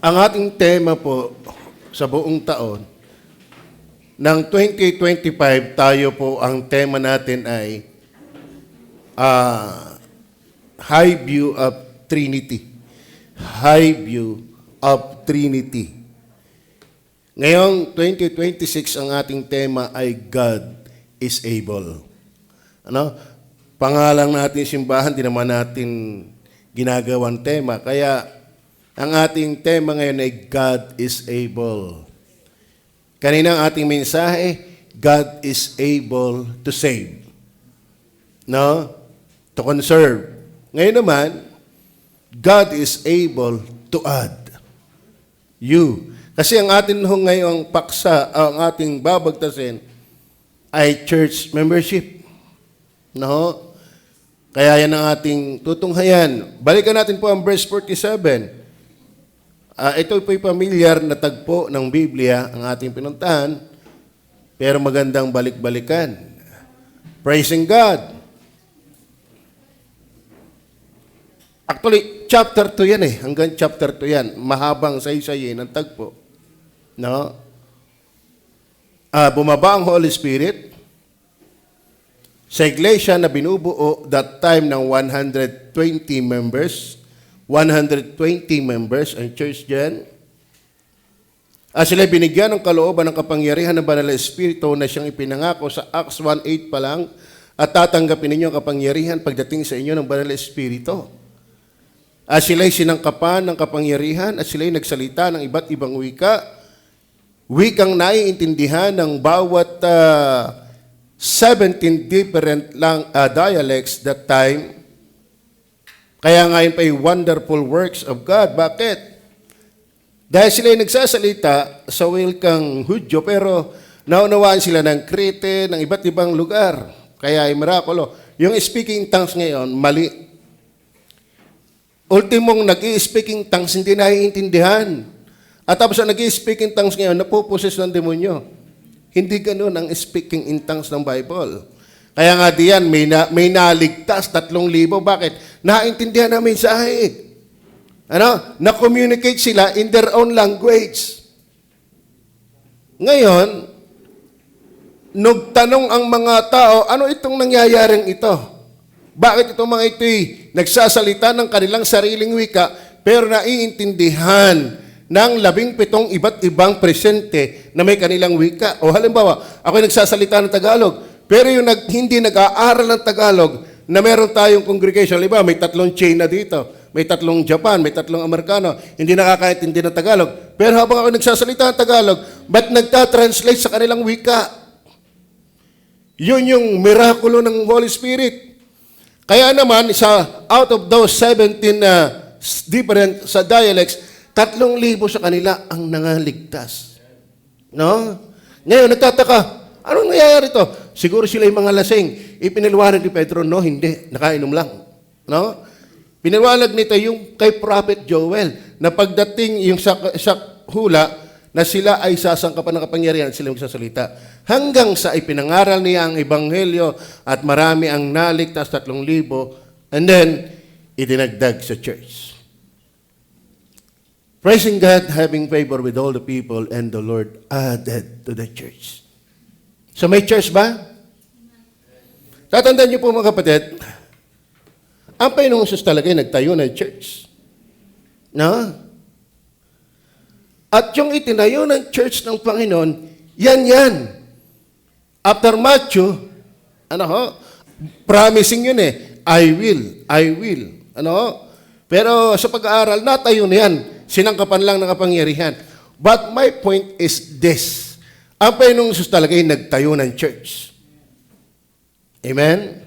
Ang ating tema po sa buong taon, ng 2025, tayo po, ang tema natin ay High View of Trinity. High View of Trinity. Ngayong 2026, ang ating tema ay God is able. Pangalang natin simbahan, di naman natin ginagawang tema. Kaya, ang ating tema ngayon ay God is able. Kanina ang ating mensahe, God is able to save. To conserve. Ngayon naman, God is able to add. You. Kasi ang atin ngayong paksa, ang ating babagtasin, ay church membership. Kaya yan ang ating tutunghayan. Balikan natin po ang verse 47. Ito po'y pamilyar na tagpo ng Biblia, ang ating pinuntahan, pero magandang balik-balikan. Praising God. Actually, chapter 2 yan hanggang chapter 2 yan. Mahabang saysay ng tagpo. Bumaba ang Holy Spirit sa iglesia na binubuo that time ng 120 members. 120 members ang church dyan. Sila binigyan ng kalooban ng kapangyarihan ng Banal na Espiritu na siyang ipinangako sa Acts 1:8 pa lang, at tatanggapin ninyo ang kapangyarihan pagdating sa inyo ng Banal na Espiritu. Sila'y sinangkapan ng kapangyarihan at sila'y nagsalita ng iba't ibang wikang naiintindihan ng bawat 17 different dialects that time. Kaya ngayon pa yung wonderful works of God. Bakit? Dahil sila ay nagsasalita sa wikang Hudyo, pero naunawaan sila ng Crete, ng iba't ibang lugar. Kaya ay mirakulo. Yung speaking tongues ngayon, mali. Ultimong nag-i-speaking tongues, hindi naiintindihan. At tapos ang nag-i-speaking tongues ngayon, napuposes ng demonyo. Hindi ganun ang speaking in tongues ng Bible. Kaya nga diyan, may naligtas 3,000. Bakit? Naintindihan na mensahe. Na-communicate sila in their own language. Ngayon, nagtanong ang mga tao, ano itong nangyayaring ito? Bakit itong mga ito'y nagsasalita ng kanilang sariling wika, pero naiintindihan ng 17 iba't ibang presente na may kanilang wika? O halimbawa, ako'y nagsasalita ng Tagalog, pero yung hindi nag-aaral ng Tagalog, na meron tayong congregation, liba, may 3 China dito, may 3 Japan, may 3 Amerikano, hindi nakakaintindi ng Tagalog. Pero habang ako nagsasalita ng Tagalog, ba't nagta-translate sa kanilang wika? Yun yung mirakulo ng Holy Spirit. Kaya naman, out of those 17 different sa dialects, 3,000 sa kanila ang nangaligtas. Ngayon, nagtataka, anong nangyayari to? Siguro sila yung mga lasing. Ipinaliwanag ni Pedro, no, hindi. Nakainom lang. Pinaliwanag nito yung kay Prophet Joel na pagdating yung sa hula na sila ay sasangkapan ng kapangyarihan at sila magsasalita. Hanggang sa ipinangaral niya ang Ebanghelyo at marami ang naligtas 3,000, and then idinagdag sa church. Praising God, having favor with all the people, and the Lord added to the church. So may church ba? Tatandaan niyo po mga kapatid, ang Panginoong Jesus talaga ay nagtayo ng church. At yung itinayo ng church ng Panginoon, yan. After Matthew, promising yun I will. Pero sa pag-aaral, natayo na yan. Sinangkapan lang ng kapangyarihan. But my point is this. Ang Panginoong Jesus talaga ay nagtayo ng church. Amen?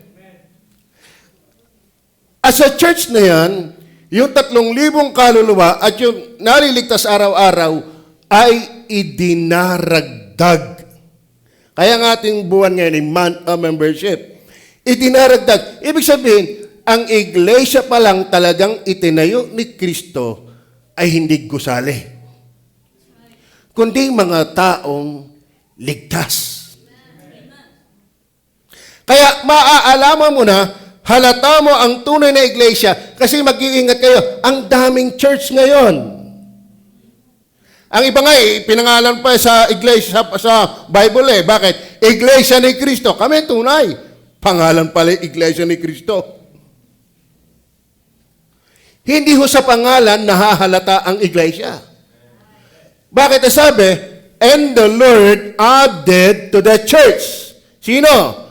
As a church na yan, yung 3,000 kaluluwa at yung naliligtas araw-araw ay idinaragdag. Kaya ang ating buwan ngayon ay month of membership. Idinaragdag. Ibig sabihin, ang iglesia pa lang talagang itinayo ni Kristo ay hindi gusali, kundi mga taong ligtas. Kaya maaalaman mo na, halata mo ang tunay na iglesia kasi mag-iingat kayo. Ang daming church ngayon. Ang iba nga, pinangalan pa sa iglesia, sa Bible eh. Bakit? Iglesia ni Cristo. Kami tunay. Pangalan pala Iglesia ni Cristo. Hindi ho sa pangalan nahahalata ang iglesia. Bakit sabi? And the Lord added to the church. Sino?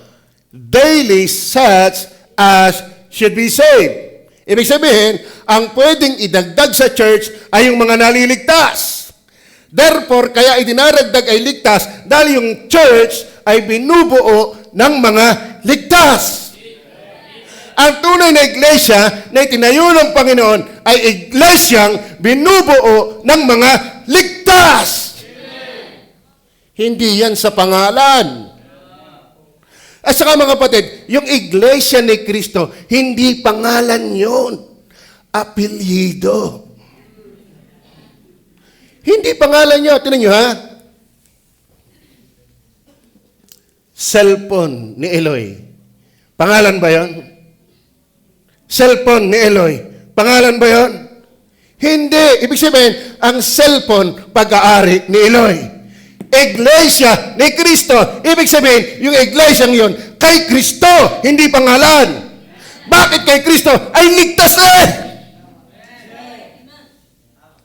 Daily such as should be saved. Ibig sabihin, ang pwedeng idagdag sa church ay yung mga naliligtas. Therefore, kaya idinaragdag ay ligtas dahil yung church ay binubuo ng mga ligtas. Ang tunay na iglesia na itinayo ng Panginoon ay iglesyang binubuo ng mga ligtas. Hindi yan sa pangalan. At saka mga kapatid, yung iglesia ni Cristo, hindi pangalan yun. Apelyido. Hindi pangalan nyo. Tinan nyo ha. Cellphone ni Eloy. Pangalan ba yun? Cellphone ni Eloy. Pangalan ba yun? Hindi. Ibig sabihin, ang cellphone, pag-aari ni Eloy. Iglesia ni Cristo. Ibig sabihin, yung iglesia yun, kay Cristo, hindi pangalan. Bakit kay Cristo? Ay ligtas eh!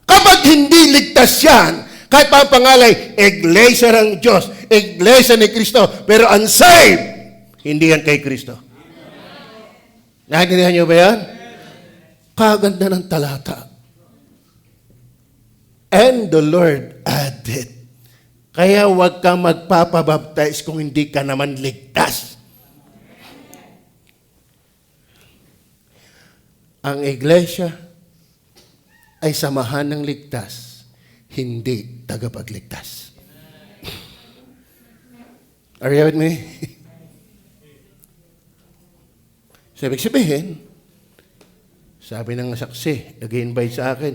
Kapag hindi ligtas yan, kahit pa ang pangalay, iglesia ng Diyos, iglesia ni Cristo, pero unsaved, hindi yan kay Cristo. Naintindihan niyo ba yan? Kaganda ng talata. And the Lord added. Kaya huwag ka magpapabaptize kung hindi ka naman ligtas. Ang iglesia ay samahan ng ligtas, hindi tagapagligtas. Are you with me? So, ibig sabihin, sabi ng saksi, nag-invite sa akin,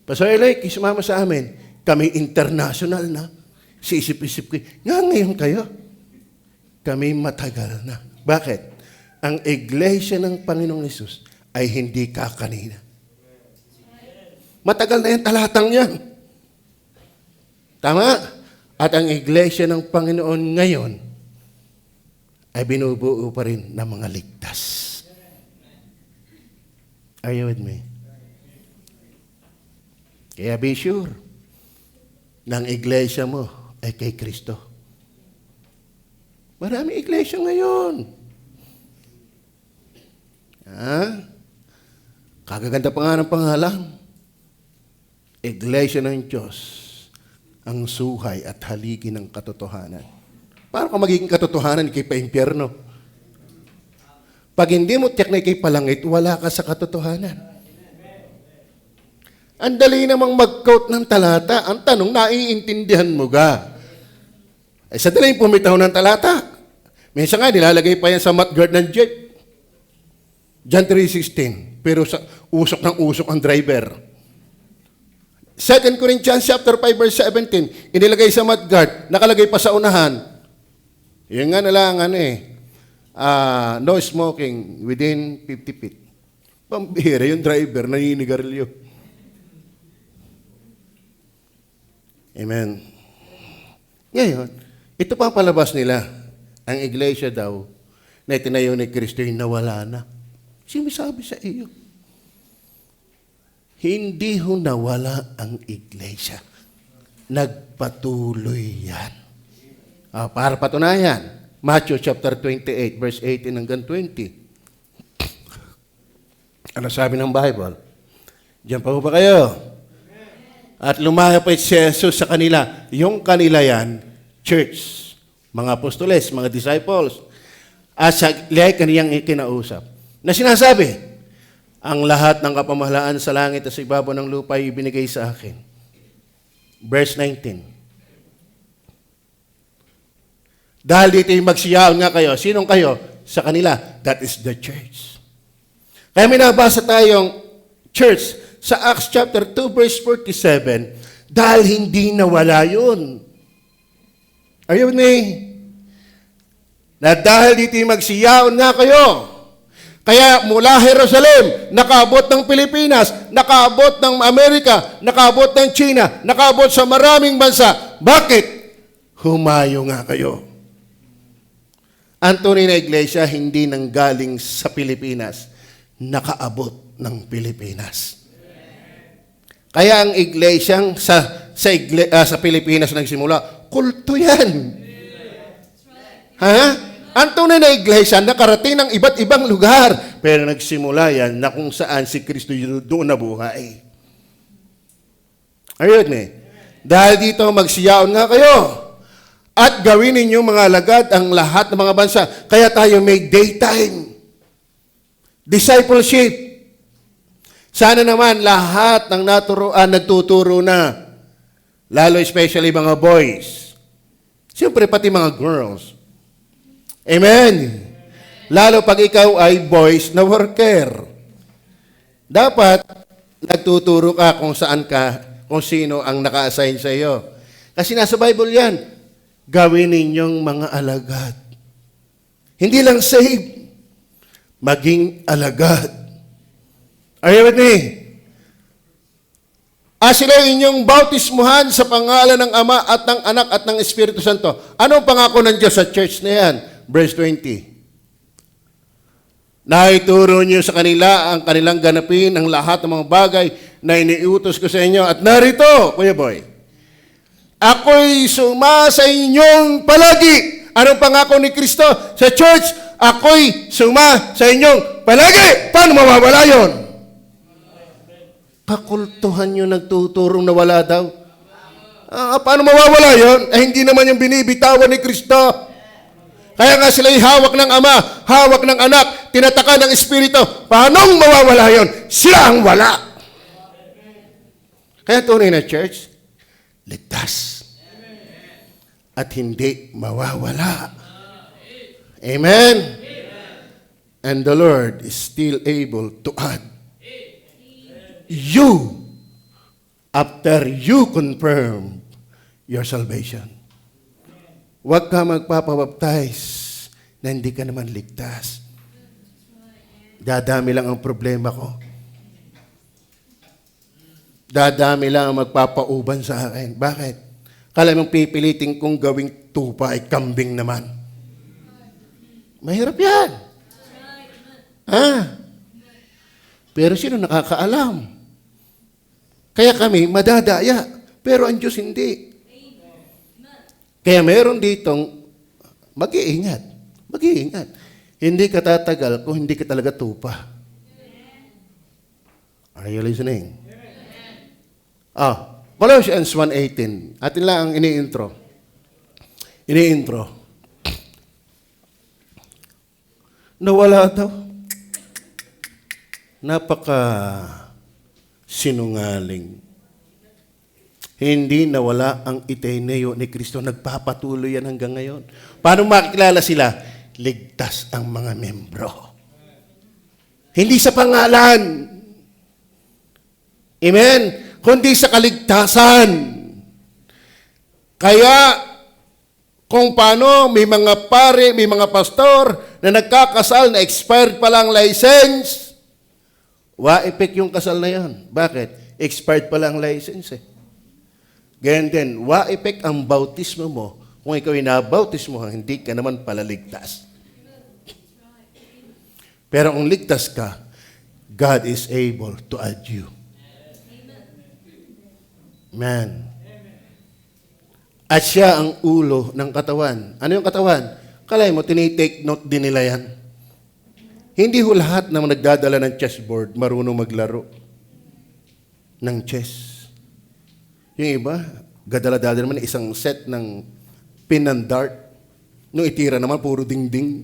Pastor Eloy, sumama sa amin. Kami international na. Siisip-isip ko, nga ngayon kayo. Kami matagal na. Bakit? Ang iglesia ng Panginoong Hesus ay hindi kakanina. Matagal na yung talatang yan. Tama? At ang iglesia ng Panginoon ngayon ay binubuo pa rin ng mga ligtas. Are you with me? Kaya be sure ng iglesia mo ay kay Kristo. Marami iglesia ngayon. Kagaganda pa nga ng pangalan. Iglesia ng Diyos, ang suhay at haligi ng katotohanan. Paano ka magiging katotohanan kay pa-impyerno? Pag hindi mo tiyak na kay palangit, wala ka sa katotohanan. Ang dali namang mag-quote ng talata. Ang tanong, naiintindihan mo ga? Sa dali pumitaw ng talata. Minsan nga, nilalagay pa yan sa mudguard ng jeep. John 3:16. Pero usok ng usok ang driver. 2 Corinthians chapter 5 verse 17, inilagay sa mudguard, nakalagay pa sa unahan. Yung nga nalangan no smoking within 50 feet. Pambihira yung driver, naninigarilyo. Amen. Ngayon, ito pa palabas nila. Ang iglesia daw na itinayo ni Kristo ay nawala na. Sinasabi sa iyo. Hindi ho nawala ang iglesia. Nagpatuloy yan. Para patunayan, Matthew chapter 28, verse 18 hanggang 20. Ano sabi ng Bible? Diyan pa ho ba kayo? At lumapit si Jesus sa kanila. Yung kanila yan, church, mga apostoles, mga disciples. At sa kaniyang ikinausap. Na sinasabi, ang lahat ng kapamahalaan sa langit at sa ibabaw ng lupa ay ibinigay sa akin. Verse 19. Dahil dito yung magsiyaon nga kayo. Sinong kayo? Sa kanila. That is the church. Kaya may nabasa tayong church sa Acts chapter 2 verse 47. Dahil hindi nawala yun. Are you with me? Na dahil dito yung magsiyaon nga kayo. Kaya mula Jerusalem, nakaabot ng Pilipinas, nakaabot ng Amerika, nakaabot ng China, nakaabot sa maraming bansa. Bakit? Humayo nga kayo. Ang tunay na iglesia hindi nanggaling sa Pilipinas, nakaabot ng Pilipinas. Kaya ang iglesyang sa Pilipinas nagsimula, kulto yan. Ha? Ang tunay na iglesia nakarating ng iba't ibang lugar, pero nagsimula yan na kung saan si Kristo doon nabuhay. Ayun Dahil dito magsiyaon nga kayo. At gawin ninyo mga alagad ang lahat ng mga bansa. Kaya tayo may daytime. Discipleship. Sana naman lahat ng nagtuturo na. Lalo especially mga boys. Siyempre pati mga girls. Amen. Lalo pag ikaw ay boys na worker. Dapat nagtuturo ka kung saan ka, kung sino ang naka-assign sa iyo. Kasi nasa Bible yan. Gawin ninyong mga alagad. Hindi lang save, maging alagad. Are you with me? Sila inyong bautismuhan sa pangalan ng Ama at ng Anak at ng Espiritu Santo. Anong pangako ng Diyos sa church na yan? Verse 20. Naituro niyo sa kanila ang kanilang ganapin ang lahat ng mga bagay na iniutos ko sa inyo. At narito, Kuya Boy, ako'y suma sa inyong palagi. Anong pangako ni Kristo sa church? Ako'y suma sa inyong palagi. Paano mawawala yun? Kakultuhan nyo nagtuturong na wala daw. Paano mawawala yun? Hindi naman yung binibitawan ni Kristo. Kaya nga sila'y hawak ng Ama, hawak ng Anak, tinataka ng Espiritu. Paano mawawala yun? Sila ang wala. Kaya tunay na church, ligtas. At hindi mawawala. Amen? And the Lord is still able to add. You, after you confirm your salvation. Huwag ka magpapabaptize na hindi ka naman ligtas. Dadami lang ang problema ko. Dadami lang ang magpapauban sa akin. Bakit? Kala mong pipilitin kong gawing tupa ay kambing naman. Mahirap yan. Pero sino nakakaalam? Kaya kami madadaya, pero ang Diyos hindi. Kaya meron ditong mag-iingat. Mag-iingat. Hindi ka tatagal kung hindi ka talaga tupa. Are you listening? Colossians 1:18. Atin lang ang ini-intro. Nawala daw. Napaka sinungaling. Hindi nawala ang Itineo ni Kristo. Nagpapatuloy yan hanggang ngayon. Paano makikilala sila? Ligtas ang mga membro. Hindi sa pangalan. Amen? Kundi sa kaligtasan. Kaya, kung paano may mga pare, may mga pastor na nagkakasal na expired pa lang license, wa-effect yung kasal na yan. Bakit? Expired pa lang license Ganyan din, wa-effect ang bautismo mo. Kung ikaw ay nabautismo, hindi ka naman pala ligtas. Pero kung ligtas ka, God is able to add you. Amen. At siya ang ulo ng katawan. Ano yung katawan? Kalay mo, tinitake note din nila yan. Hindi ho lahat na nagdadala ng chessboard marunong maglaro ng chess. Yung iba, gadala-dala naman isang set ng pin and dart. Nung itira naman, puro dingding.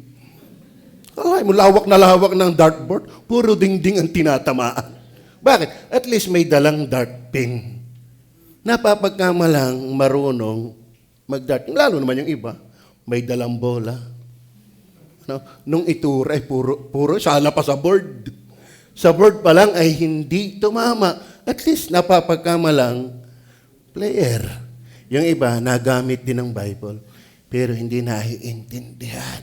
Lawak na lawak ng dartboard, puro dingding ang tinatamaan. Bakit? At least may dalang dart pin. Napapagkamalang marunong mag-dart. Lalo naman yung iba, may dalang bola. Nung itura ay puro sala pa sa board. Sa board pa lang ay hindi tumama. At least napapagkamalang player. Yung iba, nagamit din ng Bible, pero hindi naiintindihan.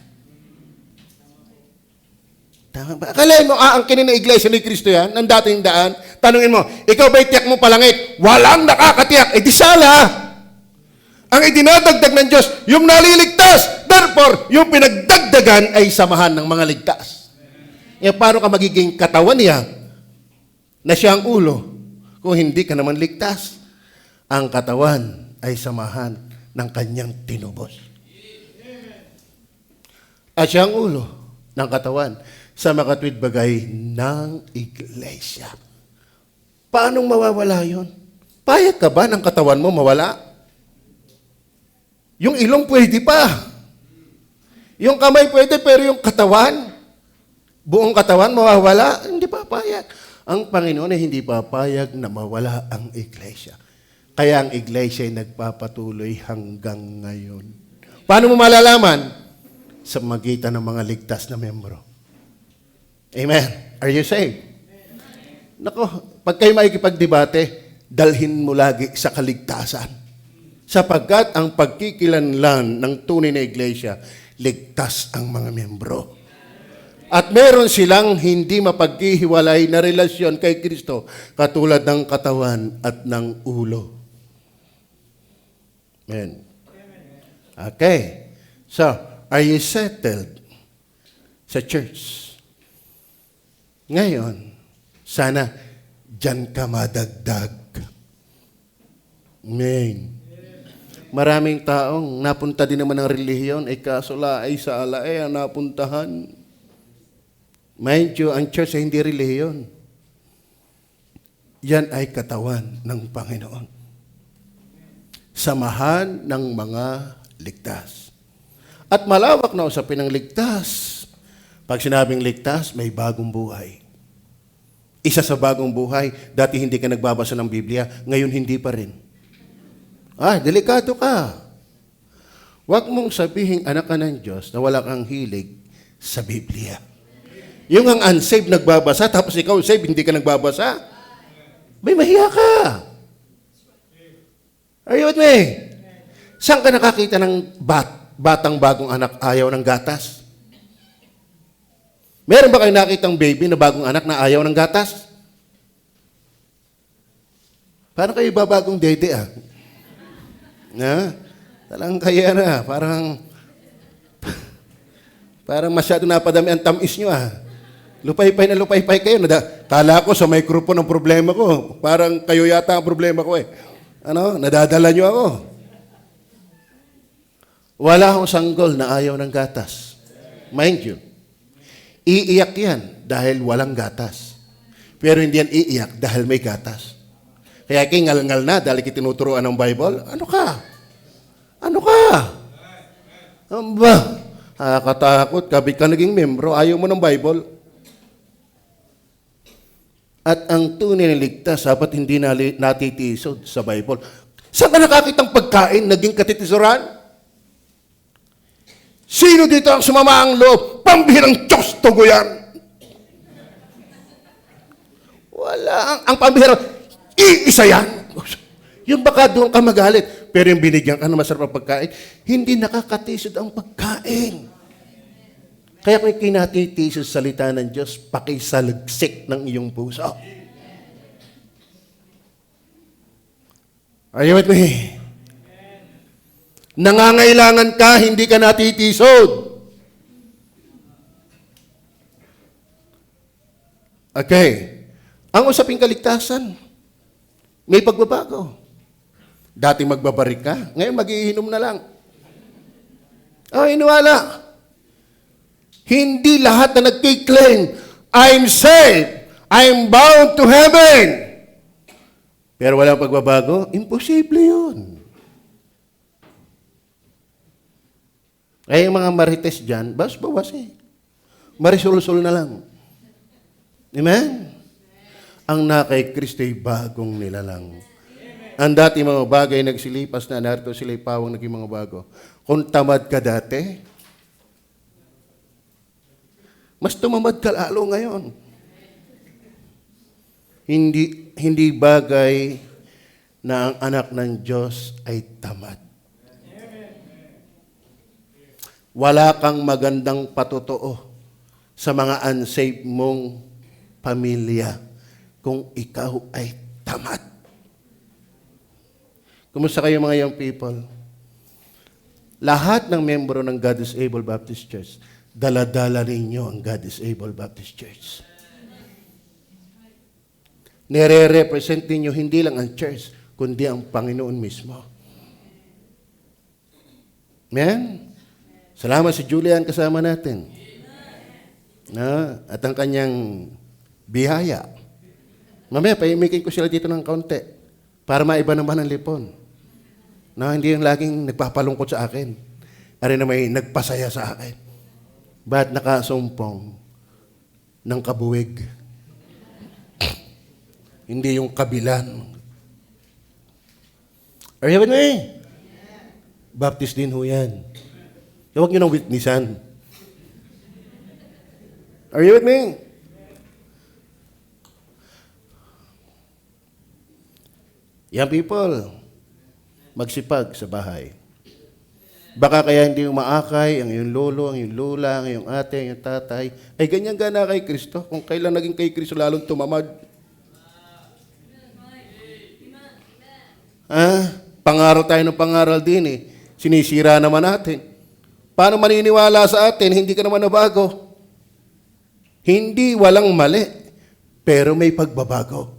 Tama ba? Akalain mo, aangkinin ng iglesia ni Kristo yan, ng dating daan. Tanungin mo, ikaw ba'y tiyak mo palangit? Walang nakakatiyak. Eh di sala. Ang idinadagdag ng Diyos, yung naliligtas. Therefore, yung pinagdagdagan ay samahan ng mga ligtas. E paano ka magiging katawan niya na siya ang ulo kung hindi ka naman ligtas? Ang katawan ay samahan ng kanyang tinubos. At siya ang ulo ng katawan sa makatwid bagay ng iglesia. Paano mawawala yun? Payag ka ba ng katawan mo mawala? Yung ilong pwede pa. Yung kamay pwede, pero yung katawan, buong katawan mawawala, hindi papayag. Ang Panginoon ay hindi papayag na mawala ang iglesia. Kaya ang iglesia ay nagpapatuloy hanggang ngayon. Paano mo malalaman? Sa magitan ng mga ligtas na membro. Amen. Are you saved? Nako, pag kayo makikipagdebate, dalhin mo lagi sa kaligtasan. Sapagkat ang pagkikilanlan ng tunay na iglesia, ligtas ang mga membro. At meron silang hindi mapaghihiwalay na relasyon kay Kristo, katulad ng katawan at ng ulo. Amen. Okay. So, are you settled sa church? Ngayon, sana dyan ka madagdag. Amen. Maraming taong napunta din naman ng relihiyon, ay kaso ay sa alae ang napuntahan. Mind you, ang church ay hindi relihiyon. Yan ay katawan ng Panginoon. Samahan ng mga ligtas. At malawak na usapin ng ligtas. Pag sinabing ligtas, may bagong buhay. Isa sa bagong buhay, dati hindi ka nagbabasa ng Biblia, ngayon hindi pa rin. Delikado ka. Huwag mong sabihin anak ka ng Diyos na wala kang hilig sa Biblia. Yung ang unsaved nagbabasa, tapos ikaw saved, hindi ka nagbabasa. May mahiya ka. Are you with me? Saan ka nakakita ng batang bagong anak ayaw ng gatas? Meron ba kayo nakitang baby na bagong anak na ayaw ng gatas? Paano kayo babagong dede Talang kaya na. Parang masyado napadami ang tamis nyo Lupay-pay na lupay-pay kayo. Kala ko sa microphone ang problema ko. Parang kayo yata ang problema ko nadadala nyo ako. Wala akong sanggol na ayaw ng gatas. Mind you. Iiyak yan dahil walang gatas. Pero hindi yan iiyak dahil may gatas. Kaya kingal-ngal na dahil kitinuturuan ng Bible. Ano ka? Nakakatakot. Kabit ka naging membro. Ayaw mo ng Bible. At ang tunay na ligtas, dapat hindi natitisod sa Bible. Saan ka nakakitang pagkain naging katitisuran? Sino dito ang sumama ang loob? Pambihirang Diyos, tugo yan. Wala. Ang pambihirang, iisa yan. Yung baka doon ka magalit. Pero yung binigyan ka ng masarap ang pagkain, hindi nakakatisod ang pagkain. Kaya kung kinatitisod sa salita ng Diyos, pakisalagsik ng iyong puso. Are you with me? Nangangailangan ka, hindi ka natitisod. Okay. Ang usaping kaligtasan, may pagbabago. Dati magbabarik ka, ngayon mag-iinom na lang. Iniwala. Hindi lahat na nagkiklaim, I'm saved, I'm bound to heaven. Pero walang pagbabago, imposible yun. Yung mga marites dyan, bawas Marisul-sul na lang. Amen? Ang nakay Kristo'y bagong nilalang. Ang dati mga bagay nagsilipas na, narito sila'y pawang naging mga bago. Kung tamad ka dati, mas tumamad ka lalo ngayon. Hindi bagay na ang anak ng Diyos ay tamad. Wala kang magandang patotoo sa mga unsaved mong pamilya kung ikaw ay tamad. Kumusta kayo mga young people? Lahat ng membro ng God is Able Baptist Church, dala-dala ninyo ang God is Able Baptist Church. Nire-represent ninyo hindi lang ang church, kundi ang Panginoon mismo. Amen? Salamat si Julian kasama natin. At ang kanyang biyaya. Mamaya, paimikin ko sila dito ng kaunti para maiba naman ang lipon. Hindi yung laging nagpapalungkot sa akin. Ari na may nagpasaya sa akin. Ba't nakasumpong ng kabuwig? Hindi yung kabilan. Are you with me? Baptist din ho yan. Huwag nyo nang witnessan. Are you with me? Young people, magsipag sa bahay. Baka kaya hindi umaakay ang iyong lolo, ang iyong lola, ang iyong ate, ang iyong tatay, ay ganyan gana kay Kristo. Kung kailan naging kay Kristo, lalong tumamad. Pangaral tayo ng pangaral din eh. Sinisira naman natin. Paano maniniwala sa atin, hindi ka naman nabago? Hindi walang mali, pero may pagbabago.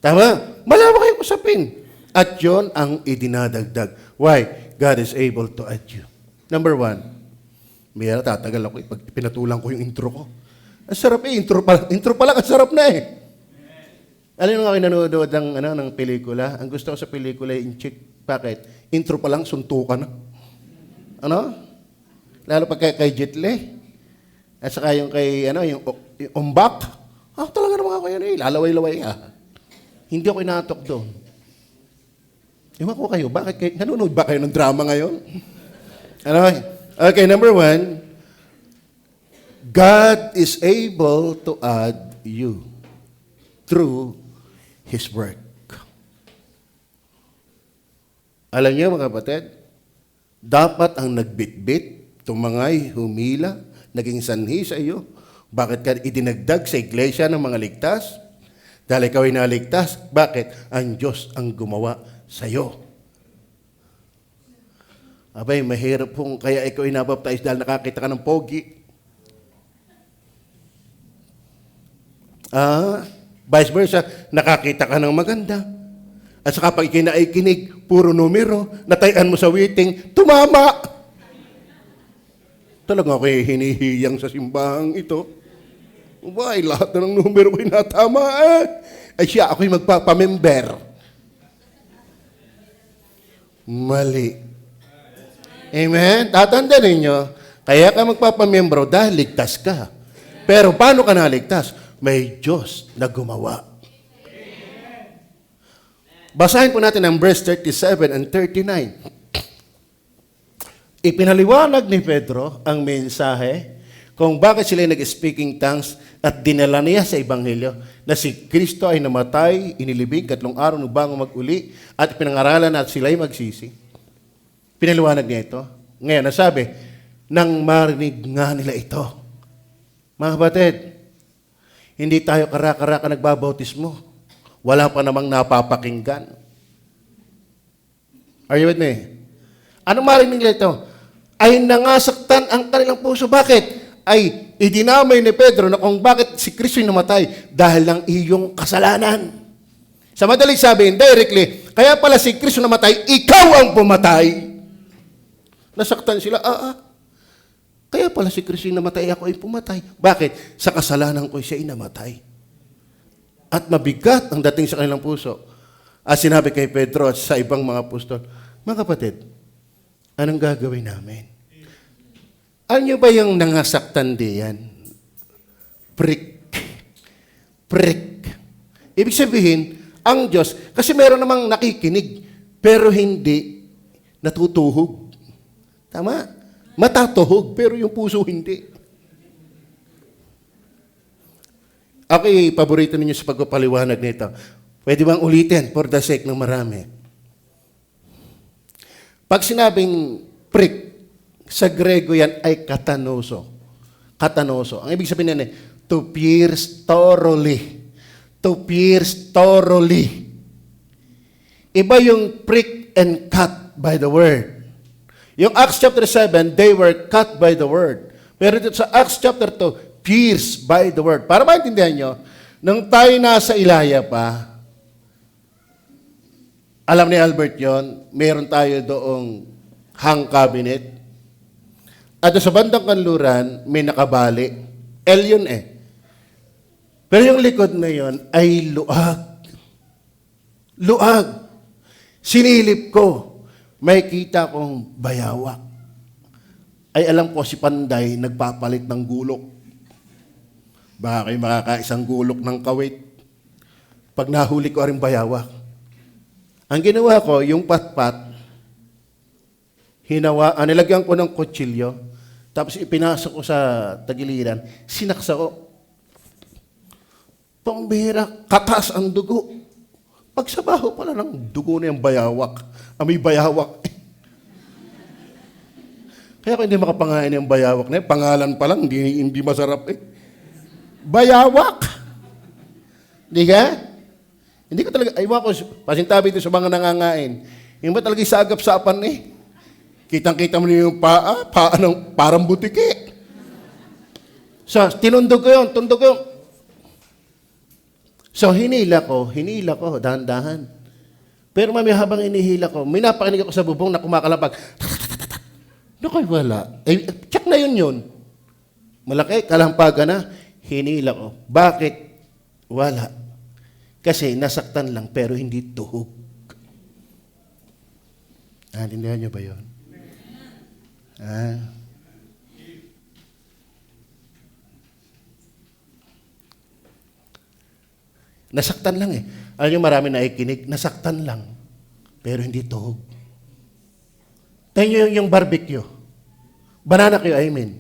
Tama? Malawak kayong usapin. At yon ang idinadagdag. Why? God is able to add you. Number 1, may tatagal ako pag pinatulang ko yung intro ko. Ang sarap eh, intro pa lang, ang sarap na eh. Alam mo nga kayo nanonood ng pelikula? Ang gusto ko sa pelikula yung chick. Bakit? Intro pa lang, suntukan na. Ano? Lalo pag kay Jet Li. At saka yung kay, yung Umbak. Talaga naman ako yan eh. Lalaway-laway Hindi ako inatok doon. Ewan ko kayo, bakit kayo, nanonood ba kayo ng drama ngayon? Okay, number 1, God is able to add you through His work. Alam niyo mga kapatid, dapat ang nagbitbit, tumangay, humila, naging sanhi sa iyo. Bakit ka idinagdag sa iglesia ng mga ligtas? Dahil ikaw ay naligtas. Bakit? Ang Diyos ang gumawa sa iyo. Abay, mahirap pong kaya ikaw ay nabaptize dahil nakakita ka ng pogi. Vice versa, nakakita ka ng maganda. At saka pag ikinaikinig, puro numero, natayan mo sa waiting, tumama! Talaga ako'y hinihiyang sa simbahang ito. Why, lahat na ng numero ko'y natama Ay siya, ako'y magpapamember. Mali. Amen? Tatanda ninyo, kaya ka magpapamembro dahil ligtas ka. Pero paano ka naligtas? May Diyos na gumawa. Basahin po natin ang verse 37 and 39. Ipinaliwanag ni Pedro ang mensahe kung bakit sila nag-speaking tongues at dinala niya sa Ebanghelyo na si Kristo ay namatay, inilibing, 3 araw nung bago mag-uli at pinangaralan at sila'y magsisi. Pinaliwanag niya ito. Ngayon, nasabi, nang marinig nga nila ito. Mga kapatid, hindi tayo kara-karaka nagbabautismo. Wala pa namang napapakinggan. Are you with me? Anong marinig nila ito? Ay nangasaktan ang kanilang puso. Bakit? Ay idinamay ni Pedro na kung bakit si Kristo namatay dahil ng iyong kasalanan. Sa madaling sabi, indirectly, kaya pala si Kristo namatay, ikaw ang pumatay. Nasaktan sila, kaya pala si Kristo namatay, ako ay pumatay. Bakit? Sa kasalanan ko siya ay namatay. At mabigat ang dating sa kanilang puso. At sinabi kay Pedro at sa ibang mga apostol, mga kapatid, anong gagawin namin? Alam niyo ba yung nangasaktan diyan? Prick. Ibig sabihin, ang Diyos, kasi meron namang nakikinig, pero hindi natutuhog. Tama? Matatuhog, pero yung puso hindi. Okay, paborito ninyo sa pagpapaliwanag nito. Pwede bang ulitin for the sake ng marami? Pag sinabing prick Sa Grego yan ay katanoso. Katanoso. Ang ibig sabihin yan to pierce thoroughly. To pierce thoroughly. Iba yung prick and cut by the word. Yung Acts chapter 7, they were cut by the word. Pero dito sa Acts chapter 2, pierce by the word. Para maintindihan nyo, nung tayo nasa Ilaya pa, alam ni Albert yon, meron tayo doong hang cabinet. At sa bandang kanluran, may nakabali. L yun eh. Pero yung likod na yon ay luag. Luag. Sinilip ko, may kita kong bayawak. Ay alam ko si Panday nagpapalit ng gulok. Baka kayo makakaisang gulok ng kawit. Pag nahuli ko rin bayawak. Ang ginawa ko, yung patpat, nilagyan ko ng kutsilyo, tapos ipinasok ko sa tagiliran, sinaksa ko. Pambihira, katas ang dugo. Pagsabaho pala ng dugo na yung bayawak. May bayawak. Kaya kung hindi makapangain yung bayawak na yun, pangalan pa lang, hindi masarap eh. Bayawak! Hindi ka? Hindi ko talaga, ay ko, pasintabi ito sa mga nangangain. Yung ba talaga isagap-sapan eh? Kitang-kita mo niyo yung paa ng parang butike. So, tinundog ko yun, tundog ko yun. So, hinila ko, dahan-dahan. Pero mami, habang inihila ko, may napakinig ako sa bubong na kumakalapag. Nakoy, wala. Eh, check na yun. Malaki, kalampagan na. Hinila ko. Bakit? Wala. Kasi nasaktan lang, pero hindi tuhog. Naintindihan niyo ba yun? Nasaktan lang eh. Alam niyo, marami na ikinig, nasaktan lang, pero hindi tuhog. Tingnan niyo yung barbecue. Banana Q, I mean.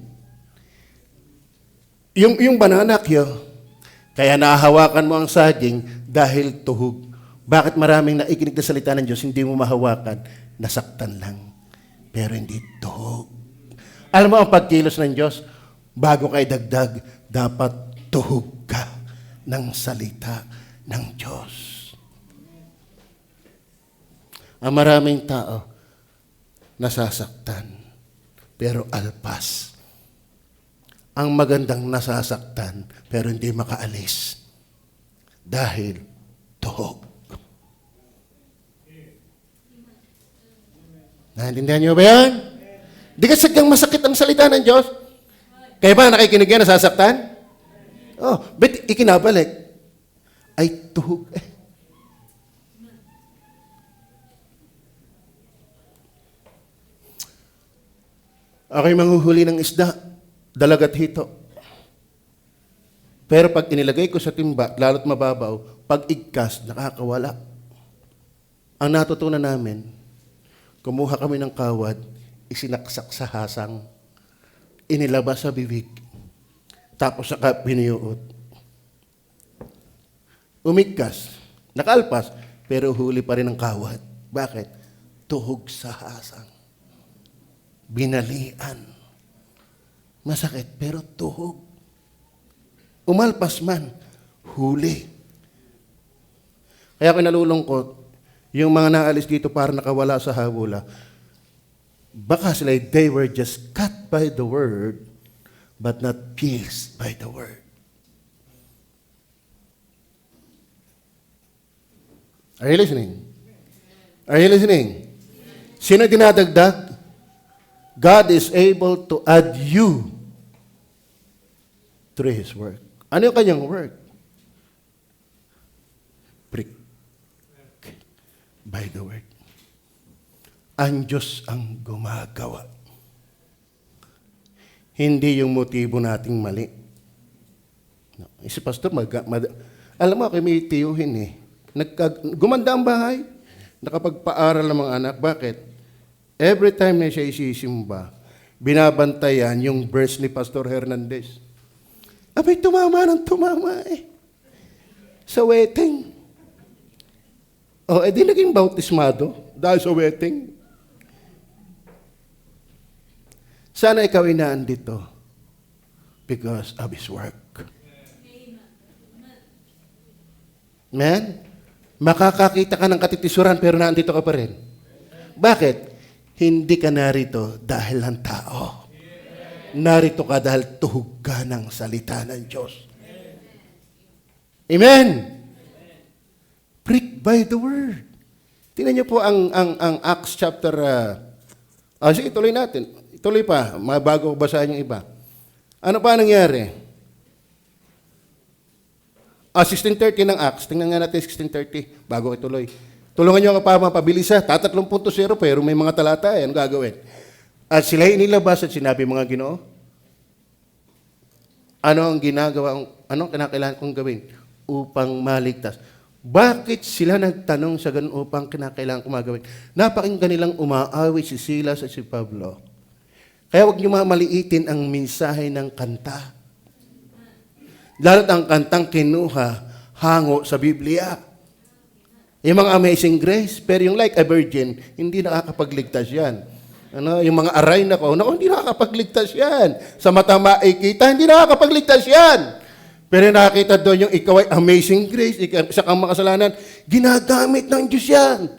Yung banana Q, kaya nahahawakan mo ang saging dahil tuhog. Bakit maraming naikinig na salita ng Diyos, hindi mo mahawakan? Nasaktan lang, pero hindi tuhog. Alam mo ang pagkilos ng Diyos, bago kay dagdag, dapat tuhog ka ng salita ng Diyos. Ang maraming tao, nasasaktan, pero alpas. Ang magandang nasasaktan, pero hindi makaalis. Dahil tuhog. Naintindihan niyo ba yan? Di ka sadyang masakit ang salita ng Diyos? Kaya ba nakikinig yan, nasasaktan? Oh, but ikinabalik. Ay tuhog. Ako'y manghuhuli ng isda, dalagat hito. Pero pag inilagay ko sa timba, lalo't mababaw, pag igkas, nakakawala. Ang natutunan namin, kumuha kami ng kawad, isinaksak sa hasang, inilabas sa bibig, tapos saka piniyuot. Umigkas, nakalpas, pero huli pa rin ang kawad. Bakit? Tuhog sa hasang. Binalian. Masakit, pero tuhog. Umalpas man, huli. Kaya ako nalulungkot, yung mga naalis dito para nakawala sa habula, baka sila, they were just cut by the word, but not pierced by the word. Are you listening? Are you listening? Sino dinadagdag? God is able to add you through His work. Ano yung kanyang work? Prick by the word. Ang Diyos ang gumagawa. Hindi yung motibo nating mali. No. Si Pastor, alam mo, may tiyuhin eh. Gumanda ang bahay. Nakapagpaaral ng mga anak. Bakit? Every time na siya isisimba, binabantayan yung verse ni Pastor Hernandez. Abay, tumama eh. Sa wedding. O, edi naging bautismado dahil sa wedding. Sana ikaw ay naandito because of His work. Amen? Makakakita ka ng katitisuran pero naandito ka pa rin. Bakit? Hindi ka narito dahil ng tao. Narito ka dahil tuhog ka ng salita ng Diyos. Amen? Prick by the word. Tingnan niyo po ang Acts chapter... sige, ituloy natin. Ituloy pa. Bago ko basahin yung iba. Ano pa nangyari? 16:30 ng Acts. Tingnan nga natin 16:30 bago ituloy. Tulungan niyo ako pa mapabilis ha. 3.0 pero may mga talata. Ano gagawin? At sila inilabas at sinabi mga Ginoo, ano ang ginagawa, anong kinakailangan kong gawin upang maligtas? Bakit sila nagtanong sa ganun upang kinakailangan kong magawin? Napakinggan nilang umaawi si Silas at si Pablo. Kaya huwag niyo mamaliitin ang mensahe ng kanta. Lalo't ang kantang kinuha hango sa Biblia. Yung mga Amazing Grace, pero yung Like a Virgin, hindi nakakapagligtas yan. Yung mga aray nako, hindi nakakapagligtas yan. Sa mata makikita, hindi nakakapagligtas yan. Pero nakakita doon yung ikaw ay Amazing Grace, isa kang makasalanan, ginagamit ng Diyos yan.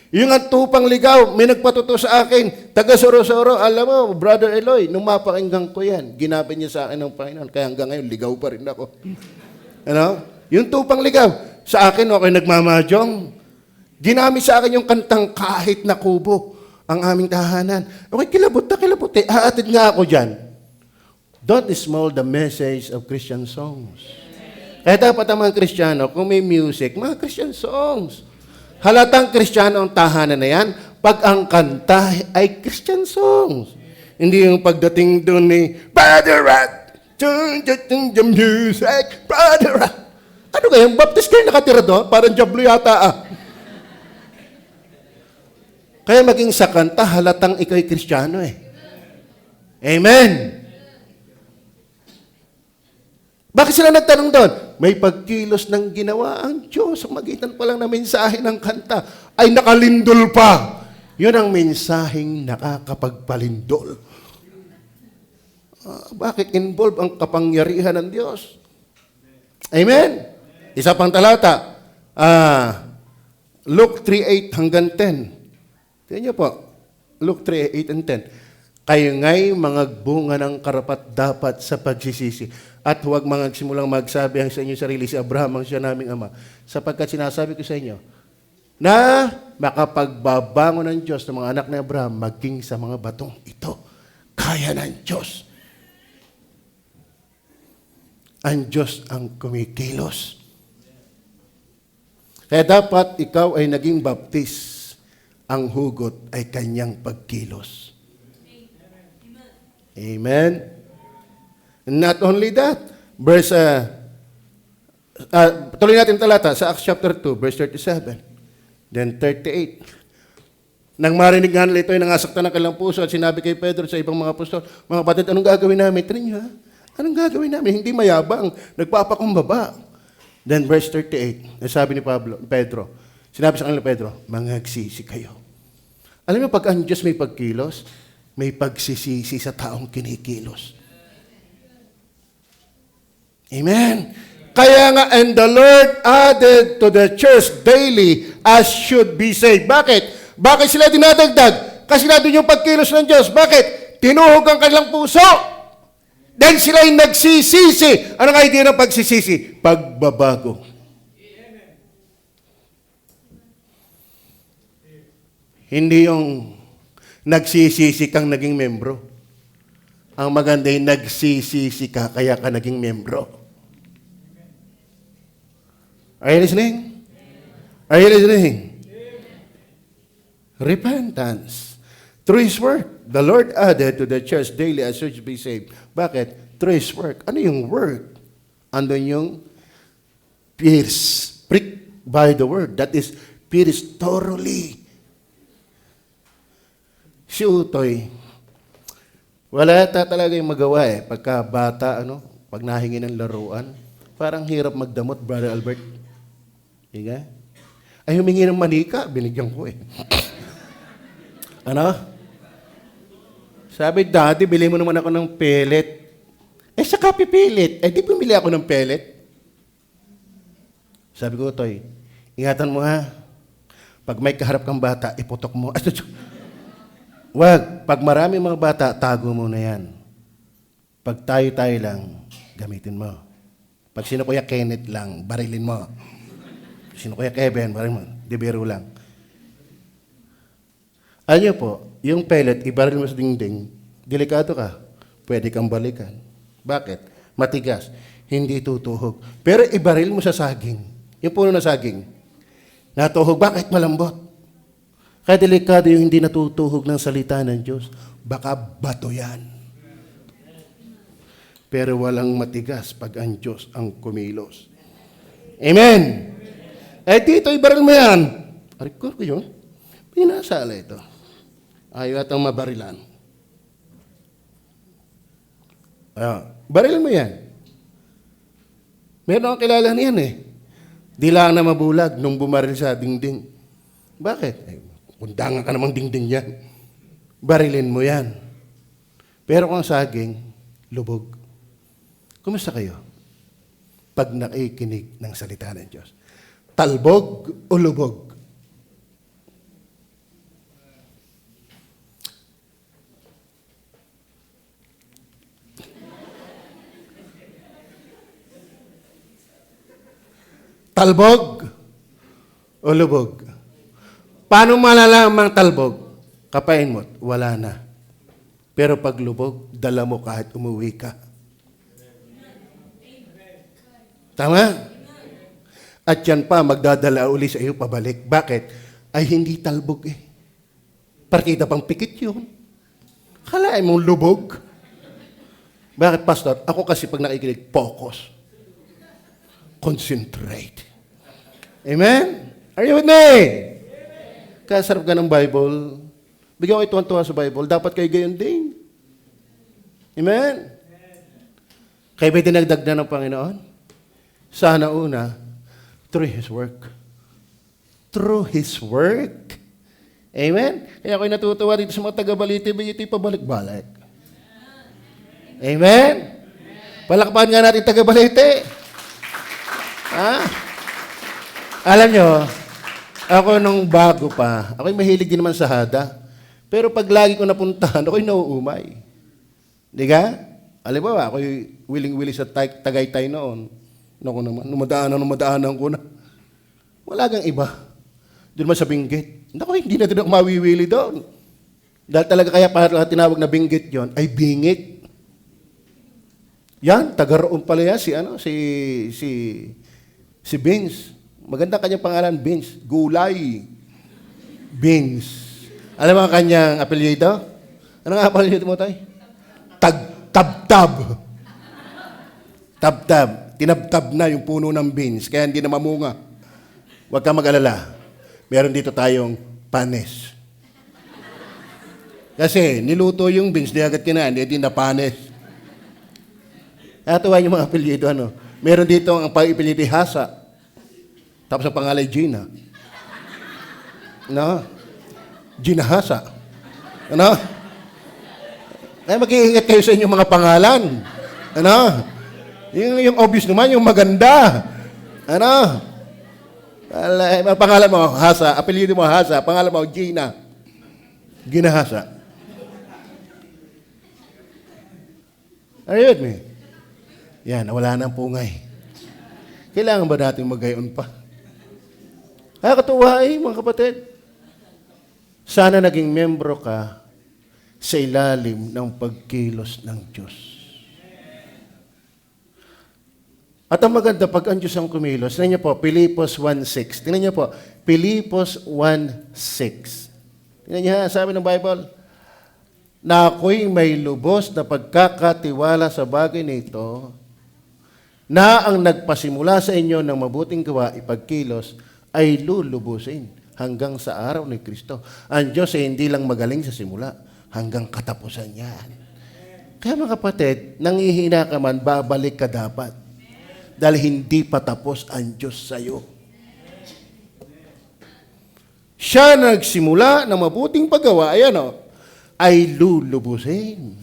Yung ang tupang ligaw, may nagpatuto sa akin, taga Soro-Soro, alam mo, Brother Eloy, nung mapakinggan ko yan, ginamit niya sa akin ng Panginoon, kaya hanggang ngayon, ligaw pa rin ako. Yung tupang ligaw, sa akin, okay, nagmamadyong. Ginamit sa akin yung kantang kahit na kubo, ang aming tahanan. Okay, kilabot na kilabot eh. Aatid nga ako dyan. Don't small the message of Christian songs. Kaya dapat ang mga Kristiyano, kung may music, mga Christian songs. Halatang Kristiyano ang tahanan na yan, pag ang kanta ay Christian songs. Hindi yung pagdating doon ni, Brother Rat, the music, Brother Rat. Ano kaya, baptist kayo nakatira doon? Parang jablo yata ah. Kaya maging sa kanta, halatang ikaw'y Kristiyano eh. Amen. Bakit sila nagtanong doon? May pagkilos ng ginawa ang Diyos. Ang magitan pa lang na mensahe ng kanta ay nakalindol pa. Yun ang mensaheng nakakapagpalindol. Bakit involve ang kapangyarihan ng Diyos? Amen? Isa pang talata. Luke 3:8 hanggang 10. Tingnan niyo po. Luke 3:8 and 10. Kayo nga'y mga bunga ng karapat dapat sa pagsisisi. At huwag mga simulang magsabi ang sa inyo sarili, si Abraham ang siya naming ama. Sapagkat sinasabi ko sa inyo, na makapagbabangon ng Diyos ng mga anak ni Abraham, maging sa mga batong ito. Kaya ng Diyos. Ang Diyos ang kumikilos. Kaya dapat ikaw ay naging baptist. Ang hugot ay kanyang pagkilos. Amen? Not only that, verse, tuloy natin talata sa Acts chapter 2, verse 37, then 38. Nang marinig nga nila ito ay nangasaktan ng kanilang puso at sinabi kay Pedro sa ibang mga apostol, mga kapatid, anong gagawin namin? Tingnan niyo ha? Anong gagawin namin? Hindi mayabang, nagpapakumbaba. Then verse 38, sabi ni Pedro, sinabi sa kanila Pedro, mangagsisi kayo. Alam mo, pag ang Diyos may pagkilos, may pagsisisi sa taong kinikilos. Amen. Kaya nga, and the Lord added to the church daily as should be saved. Bakit? Bakit sila dinadagdag? Kasi nandun yung pagkilos ng Diyos. Bakit? Tinuhog ang kanilang puso. Then sila'y nagsisisi. Anong idea ng pagsisisi? Pagbabago. Hindi yung nagsisisi kang naging membro. Ang maganda yung nagsisisi ka, kaya ka naging membro. Are you listening? Are you listening? Repentance. Through His work, the Lord added to the church daily as should be saved. Bakit? Through His work. Ano yung work? Andun yung pierce. Prick by the word. That is, pierce thoroughly. Si Utoy, wala talaga yung magawa eh. Pagka bata, pag nahingi ng laruan, parang hirap magdamot, Brother Albert. Higa? Ay, humingi ng manika, binigyan ko eh. Sabi, Daddy, bili mo naman ako ng pellet. Saka pipilit. Di pumili ako ng pellet. Sabi ko, Toy, ingatan mo ha. Pag may kaharap kang bata, iputok mo. Wag. Pag marami mga bata, tago mo na yan. Pag tayo-tayo lang, gamitin mo. Pag sino Kuya Kenneth lang, barilin mo. Sino Kuya Kevin, barilin mo. Di biro lang. Alam niyo po, yung pellet, ibaril mo sa dingding, delikado ka. Pwede kang balikan. Bakit? Matigas. Hindi tutuhog. Pero ibaril mo sa saging. Yung puno na saging. Natuhog. Bakit malambot? Kaya delikado yung hindi natutuhog ng salita ng Diyos. Baka bato yan. Pero walang matigas pag ang Diyos ang kumilos. Amen! Dito, ibaril mo yan. Record ko yun. Pinasala ito. Ayaw atang mabarilan. Barilin mo yan. Meron akong kilala niyan Di lang na mabulag nung bumaril sa dingding. Bakit? Kundangan ka namang dingding yan. Barilin mo yan. Pero kung saging, lubog. Kumusta kayo? Pag nakikinig ng salita ng Diyos. Talbog o lubog? Talbog o lubog? Paano malalamang talbog? Kapain mo, wala na. Pero pag lubog, dala mo kahit umuwi ka. Tama? At yan pa, magdadala uli sa iyo pabalik. Bakit? Ay hindi talbog Partida pang pikit yun. Kalain mong lubog. Bakit, Pastor? Ako kasi pag nakikinig, focus. Concentrate. Amen? Are you with me? Kaya sarap ka ng Bible. Bigyan ko ituwan-tuwa sa Bible. Dapat kayo gayon din. Amen? Kaya ba dinagdag na ng Panginoon? Sana una, through His work. Through His work. Amen? Kaya ako'y natutuwa dito sa mga taga-Balite, iti pabalik-balik. Amen? Palakpakan nga natin taga-Balite. Alam nyo, ako nung bago pa, ako'y mahilig din naman sa hada. Pero pag lagi ko napuntahan, ako'y nauumay. Di ka? Alam mo ba, ako'y willing-willing sa Tagaytay noon. Naku naman, numadaanan ko na. Wala kang iba. Doon man sa Benguet. Naku, hindi na din ako mawiwili doon. Dahil talaga kaya para tinawag na Benguet yon ay bingit. Yan, taga-roon pala yan, si Vince. Maganda kanyang pangalan, Vince. Gulay. Vince. Alam mo ang kanyang apelyido? Ano nga apelyido mo, tay? Tab-tab. Tab-tab. Tinabtab na yung puno ng beans, kaya hindi na mamunga. Huwag ka mag-alala. Meron dito tayong panes. Kasi niluto yung beans, di agad kinain, di na panes. Kaya tuwa yung mga apelyido, Meron dito ang pag-apelyido Hasa. Tapos ang pangalay, Gina. Gina Hasa. Kaya mag-iingat kayo sa inyong mga pangalan. Yung obvious naman, yung maganda. Pangalan mo, Hasa. Apelyido mo, Hasa. Pangalan mo, Gina. Gina Hasa. Are you with me? Yan, wala na ang pungay. Kailangan ba natin magayon pa? Katuwa mga kapatid. Sana naging membro ka sa ilalim ng pagkilos ng Diyos. At ang maganda, pag ang Diyos ang kumilos, tingnan niyo po, Pilipos 1:6. Tingnan niyo po, Pilipos 1:6. Tingnan niyo sabi ng Bible, na ako'y may lubos na pagkakatiwala sa bagay nito, na ang nagpasimula sa inyo ng mabuting gawa, ipagkilos, ay lulubusin hanggang sa araw ni Kristo. Ang Diyos ay hindi lang magaling sa simula, hanggang katapusan yan. Kaya mga kapatid, nangihina ka man, babalik ka dapat. Dahil hindi pa tapos ang Diyos sa iyo. Siya nagsimula ng mabuting paggawa, ayan ay lulubusin.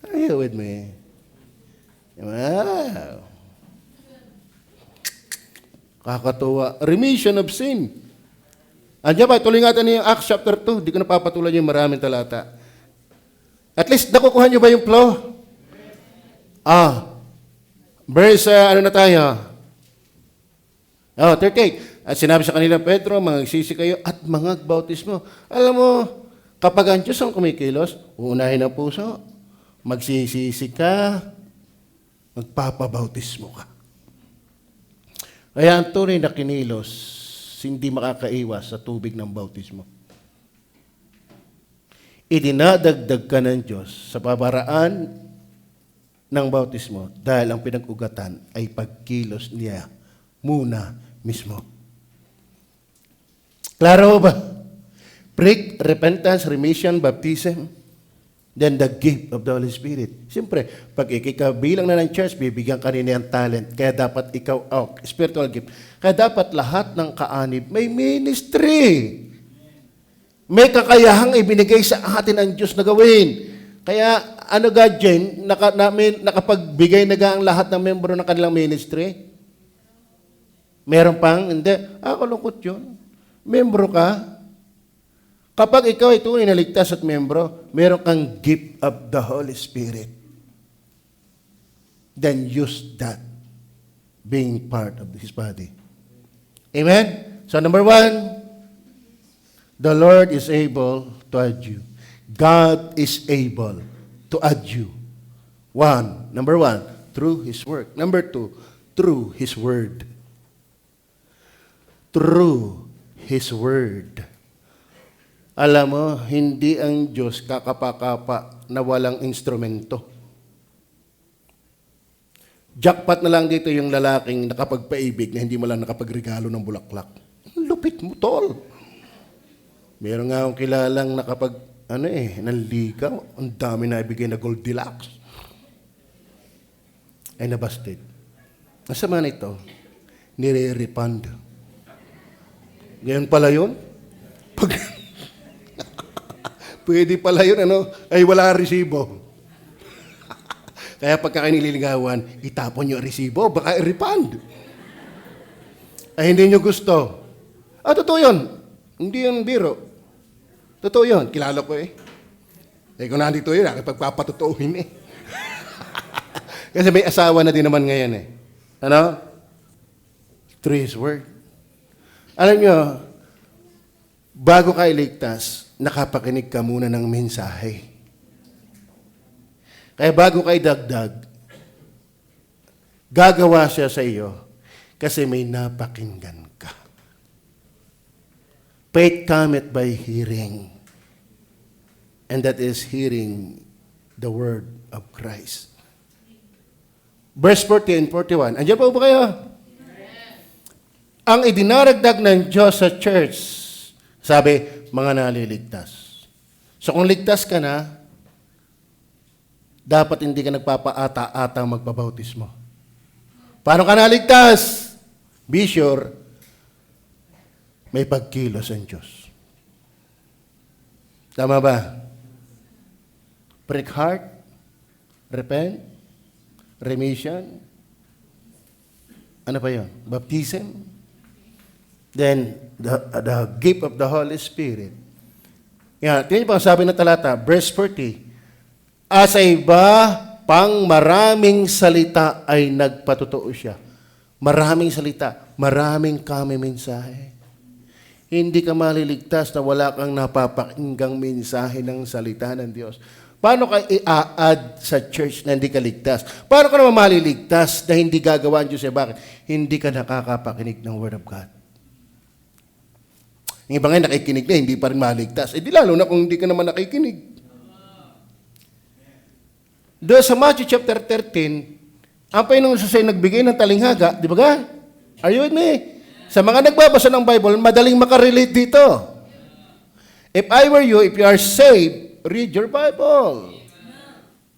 Are you with me? Wow. Kakatuwa. Remission of sin. Andiyan ba, tuloy natin yung Acts chapter 2. Di ko napapatulan yung maraming talata. At least, nakukuha nyo ba yung flow? Verse, ano na tayo? 38. At sinabi sa kanila, Pedro, magsisi kayo at mangagbautismo. Alam mo, kapag ang Diyos ang kumikilos, uunahin ang puso, magsisisi ka, magpapabautismo ka. Kaya ang tunay na kinilos, hindi makakaiwas sa tubig ng bautismo. Idinadagdag ka ng Diyos sa pabaraan ng bautismo dahil ang pinag-ugatan ay pagkilos niya muna mismo. Klaro ba? Break, repentance, remission, baptism, then the gift of the Holy Spirit. Siyempre, pag ikikabilang na ng church, bibigyan ka rin ng talent. Kaya dapat ikaw, spiritual gift. Kaya dapat lahat ng kaanib may ministry. May kakayahang ibinigay sa atin ang Diyos na gawin. Kaya, God, Jen, nakapagbigay na ang lahat ng membro ng kanilang ministry? Meron pang? Hindi. Kalungkot yun. Membro ka. Kapag ikaw ay tunay na ligtas at membro, meron kang gift of the Holy Spirit. Then use that being part of His body. Amen? So number 1, the Lord is able to add you. God is able to add you. Number 1, through His work. Number 2, through His word. Through His word. Alam mo, hindi ang Diyos kakapa-kapa na walang instrumento. Jackpot na lang dito yung lalaking nakapagpaibig na hindi mo lang nakapagregalo ng bulaklak. Lupit mo, tol. Meron nga akong kilalang nanligaw. Ang dami na ibigay na Goldilocks. Ay nabasted. Masama na ito. Nire-refund. Ngayon pala yun. Pwede pala yun, ay wala resibo. Kaya pagka kayo nililigawan, itapon nyo ang resibo, baka i-refund. Ay hindi nyo gusto. Totoo yun. Hindi yun biro. Totoo yun. Kilala ko eh. Kung nandito yun, pagpapatutuhin eh. Kasi may asawa na din naman ngayon eh. Through His word. Alam nyo, bago ka iligtas, nakapakinig ka muna ng mensahe. Kaya bago ka idagdag, gagawa siya sa iyo kasi may napakinggan ka. Faith cometh by hearing, and that is hearing the word of Christ. Verse 40 and 41. Andiyan pa ba kayo? Ang idinaragdag ng Diyos sa church, sabi, mga naliligtas. So kung ligtas ka na, dapat hindi ka nagpapaata-ata magpabautismo. Paano ka naligtas? Be sure, may pagkilos ang Diyos. Tama ba? Prick heart, repent, remission, ano pa yun? Baptism, then the gift of the Holy Spirit. Tingnan niyo pa ang sabi ng talata, verse 40. Sa iba pang maraming salita ay nagpatotoo siya. Maraming salita, maraming kami mensahe. Hindi ka maliligtas na wala kang napapakinggang mensahe ng salita ng Diyos. Paano ka i-add sa church na hindi ka ligtas? Paano ka naman maliligtas na hindi gagawa ang Diyos? Bakit? Hindi ka nakakapakinig ng Word of God. Yung iba nga nakikinig na, hindi pa rin maligtas. Di lalo na kung hindi ka naman nakikinig. Doon sa Matthew chapter 13, ang Panginoon sa nagbigay ng talinghaga, di ba ga? Are you with me? Sa mga nagbabasa ng Bible, madaling makarelate dito. If I were you, if you are saved, read your Bible.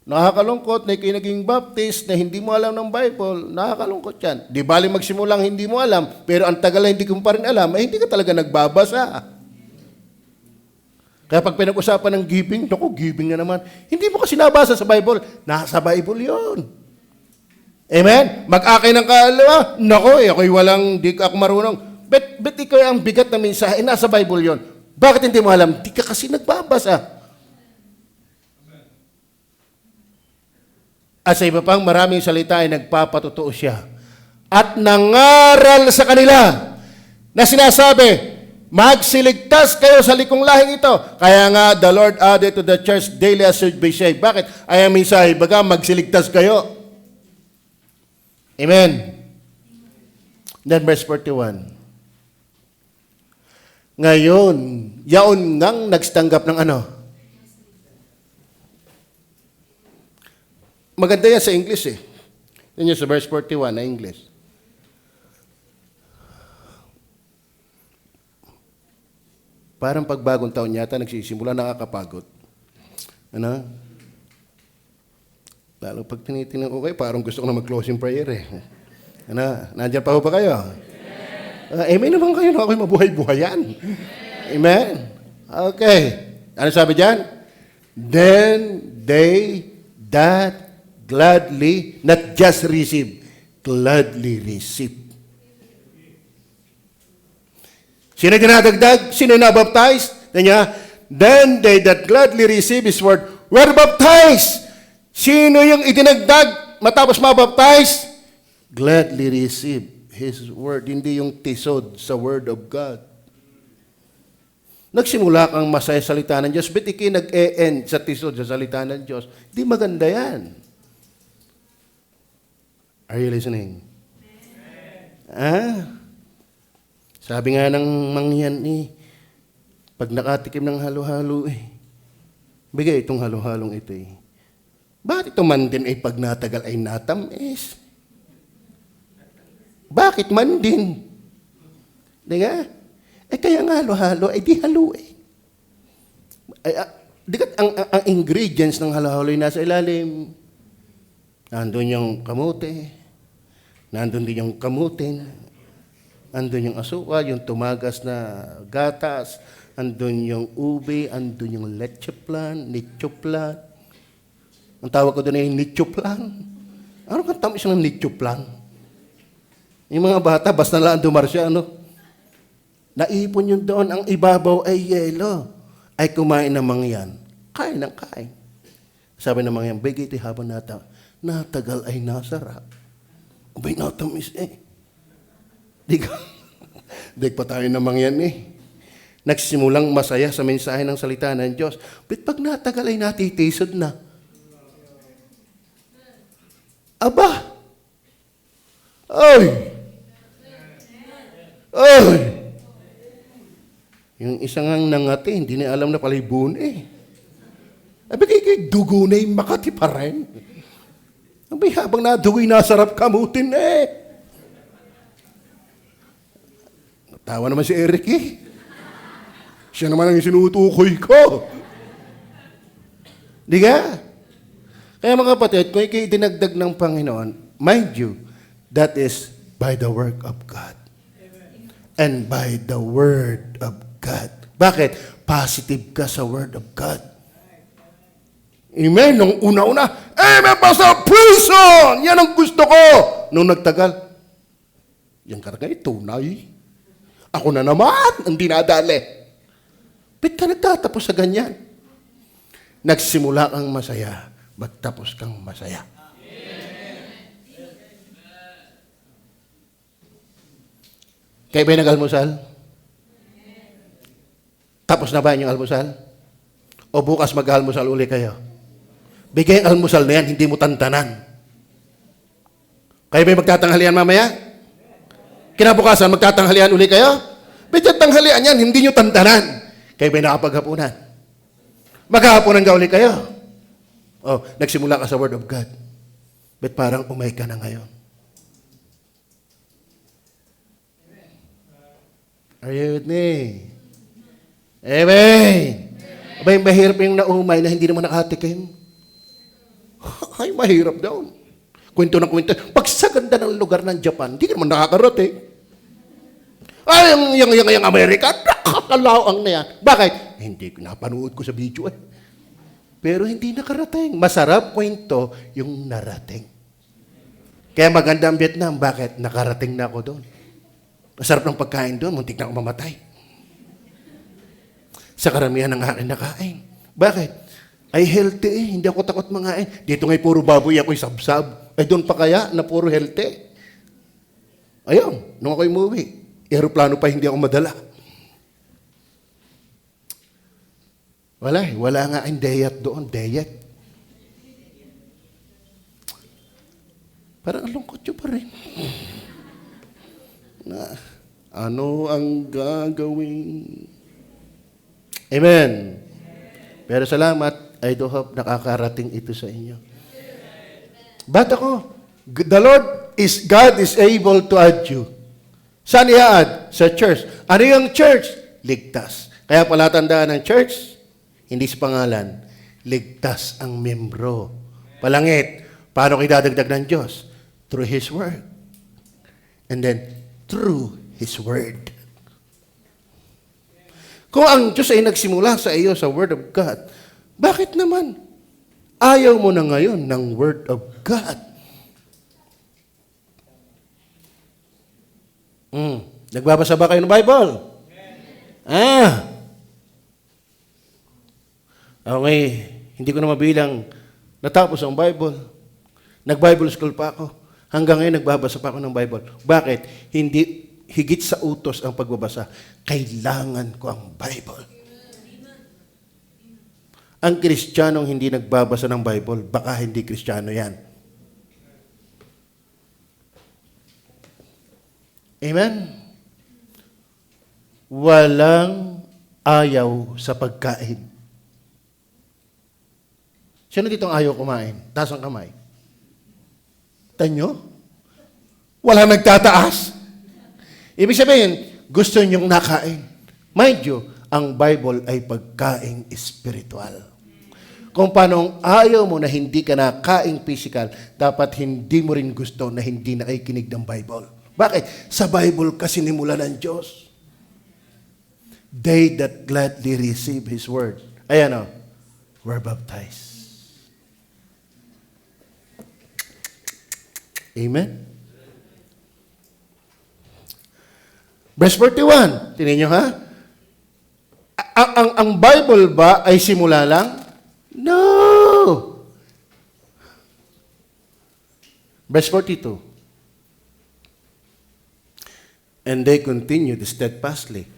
Nakakalungkot na naging baptist na hindi mo alam ng Bible, nakakalungkot yan. Di bali magsimulang hindi mo alam, pero ang tagal na hindi ko pa rin alam, hindi ka talaga nagbabasa. Kaya pag pinag-usapan ng giving, naku, giving na naman. Hindi mo kasi nabasa sa Bible. Nasa Bible yon. Amen? Mag-akay ng kaalawa, naku, ako'y di ako marunong. Bet ikaw ang bigat na mensahe, nasa Bible yon. Bakit hindi mo alam? Di ka kasi nagbabasa. At sa iba pang maraming salita ay nagpapatotoo siya. At nangaral sa kanila na sinasabi, magsiligtas kayo sa likong lahing ito. Kaya nga, the Lord added to the church daily as should be saved. Bakit? Ay ang mensahe, baga magsiligtas kayo. Amen. Then verse 41. Ngayon, yaon ngang nagstanggap ng ano? Maganda yan sa English eh. Yan yung sa verse 41 na English. Parang pagbagong taon yata, nagsisimula, nakakapagod. Ano? Lalo pag tinitingnan ko kayo, parang gusto ko na mag-closing prayer eh. Ano? Nandiyan pa ho ba kayo? Amen naman kayo, no? Ako'y mabuhay-buhayan. Amen? Okay. Ano sabi dyan? Then they that gladly, not just receive, gladly receive. Sino dinadagdag? Sino nabaptize? Then they that gladly receive His word were baptized. Sino yung idinagdag matapos mabaptize? Gladly receive His word. Hindi yung tisod sa word of God. Nagsimula kang masaya salita ng Diyos, but iki nag-e-end sa tisod sa salita ng Diyos. Hindi maganda yan. Are you listening? Sabi nga ng mangyan pag nakatikim ng halo-halo bigay itong halo-halong ito Bakit ito man din pag natagal ay natamis? Bakit man din? Di nga? Kaya nga halo-halo, di halo ang ingredients ng halo-halo ay nasa ilalim. Nandun yung kamote, nandun din yung kamutin, andun yung asukal, yung tumagas na gatas, andun yung ube, andun yung leche plan, nicho plan. Ang tawag ko doon ay nicho plan. Ano kang tamis ng nicho plan? Yung mga bata, basta lang dumarsya, naipon yun doon, ang ibabaw ay yelo. Ay kumain ng mangyan. Kain ng kain. Sabi ng mangyan, bigay iti habang natagal ay nasarap. Abay, natamis Di pa tayo ng mangyan Nagsimulang masaya sa mensahe ng salita ng Diyos. But pag natagal ay natitisod na. Aba! Ay! Yung isang ang nangati, hindi na alam na pala'y bune kay dugo na yung Makati pa rin. Abay, habang nadugoy, nasarap kamutin Natawa naman si Eric Siya naman ang sinutukoy ko. Di ka? Kaya mga kapatid, kung ikay dinagdag ng Panginoon, mind you, that is by the work of God. And by the Word of God. Bakit? Positive ka sa Word of God. Amen? Nung una-una, Amen, Pastor, prison! Yan ang gusto ko! Nung nagtagal, yan karagay, tunay. Ako na naman, ang dinadali. Ba't ka nagtatapos sa ganyan? Nagsimula kang masaya, magtapos kang masaya. Kayo ba'y nag-almusal? Tapos na ba yung almusal? O bukas mag-almusal uli kayo? Bigay ang almusal na yan, hindi mo tantanan. Kayo ba'y magtatanghalian mamaya? Kinabukasan, magtatanghalian uli kayo? Bigyan tanghalian yan, hindi nyo tantanan. Kayo ba'y nakapaghapunan? Maghahapunan ka uli kayo? O, nagsimula ka sa Word of God. Ba't parang umay ka na ngayon? Are you with me? Amen! Abay, mahirap yung naumay na hindi naman nakatikim. Ay, mahirap daw. Kwento ng kwento. Pag sa ganda ng lugar ng Japan, hindi ka naman nakakarating. Ay, yung Amerika, nakakalaang na yan. Bakit? Hindi, napanood ko sa video eh. Pero hindi nakarating. Masarap kwento yung narating. Kaya maganda ang Vietnam. Bakit? Nakarating na ako doon. Masarap ng pagkain doon. Muntik na ako mamatay. Sa karamihan ng akin nakain. Bakit? Ay healthy eh. Hindi ako takot mangain. Dito nga'y puro baboy ako'y sabsab. Ay doon pa kaya na puro healthy. Ayun, nung ako'y umuwi, aeroplano pa hindi ako madala. Wala nga ang diet doon, diet. Parang alungkot nyo pa rin. Na, ano ang gagawin? Amen. Pero salamat, I do hope nakakarating ito sa inyo. Ba't ako? God is able to add you. Saan i-add? Sa church. Ano yung church? Ligtas. Kaya palatandaan ng church, hindi sa pangalan, ligtas ang membro. Palangit. Paano kayo dadagdag ng Diyos? Through His Word. And then, through His Word. Kung ang Diyos ay nagsimula sa iyo sa Word of God, bakit naman ayaw mo na ngayon ng Word of God? Nagbabasa ba kayo ng Bible? Okay, hindi ko na mabilang natapos ang Bible. Nag-Bible school pa ako. Hanggang ngayon nagbabasa pa ako ng Bible. Bakit? Hindi higit sa utos ang pagbabasa. Kailangan ko ang Bible. Ang Kristiyanong hindi nagbabasa ng Bible, baka hindi Kristiyano yan. Amen? Walang ayaw sa pagkain. Sino dito ang ayaw kumain? Taas ang kamay. Tanyo? Walang nagtataas. Ibig sabihin, gusto niyong nakain. Mind you, ang Bible ay pagkaing espiritual. Kung paano ayaw mo na hindi ka nakaing physical, dapat hindi mo rin gusto na hindi nakikinig ng Bible. Bakit? Sa Bible kasi sinimula ng Diyos. They that gladly receive His word, ayan o, were baptized. Amen? Verse 41, tingnan nyo ha? Ang Bible ba ay simula lang? No! Verse 42. And they continued steadfastly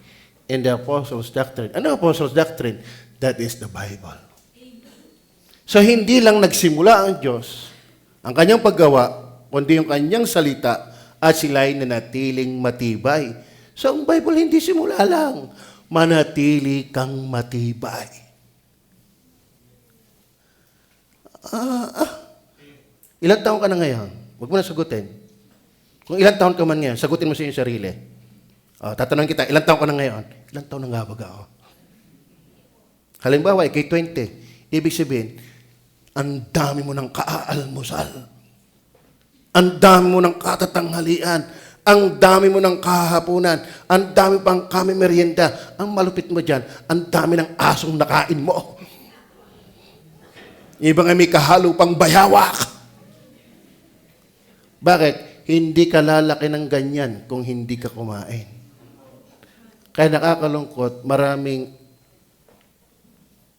in the apostles' doctrine. Ano apostles' doctrine? That is the Bible. So hindi lang nagsimula ang Diyos, ang kanyang paggawa, kundi yung kanyang salita at sila'y nanatiling matibay. So ang Bible hindi simula lang, manatili kang matibay. Ilang taon ka na ngayon? Huwag mo na sagutin. Kung ilang taon ka man ngayon, sagutin mo sa iyong sarili. Tatanungin kita, ilang taon ka na ngayon? Ilang taon na nga ba ako? Halimbawa, kay 20, ibig sabihin, ang dami mo ng kaaalmusal. Ang dami mo ng katatanghalian. Ang dami mo ng kahapunan. Ang dami pang kami merienda. Ang malupit mo dyan, ang dami ng asong nakain mo. Ibang may kahalo pang bayawak. Bakit? Hindi ka lalaki ng ganyan kung hindi ka kumain. Kaya nakakalungkot, maraming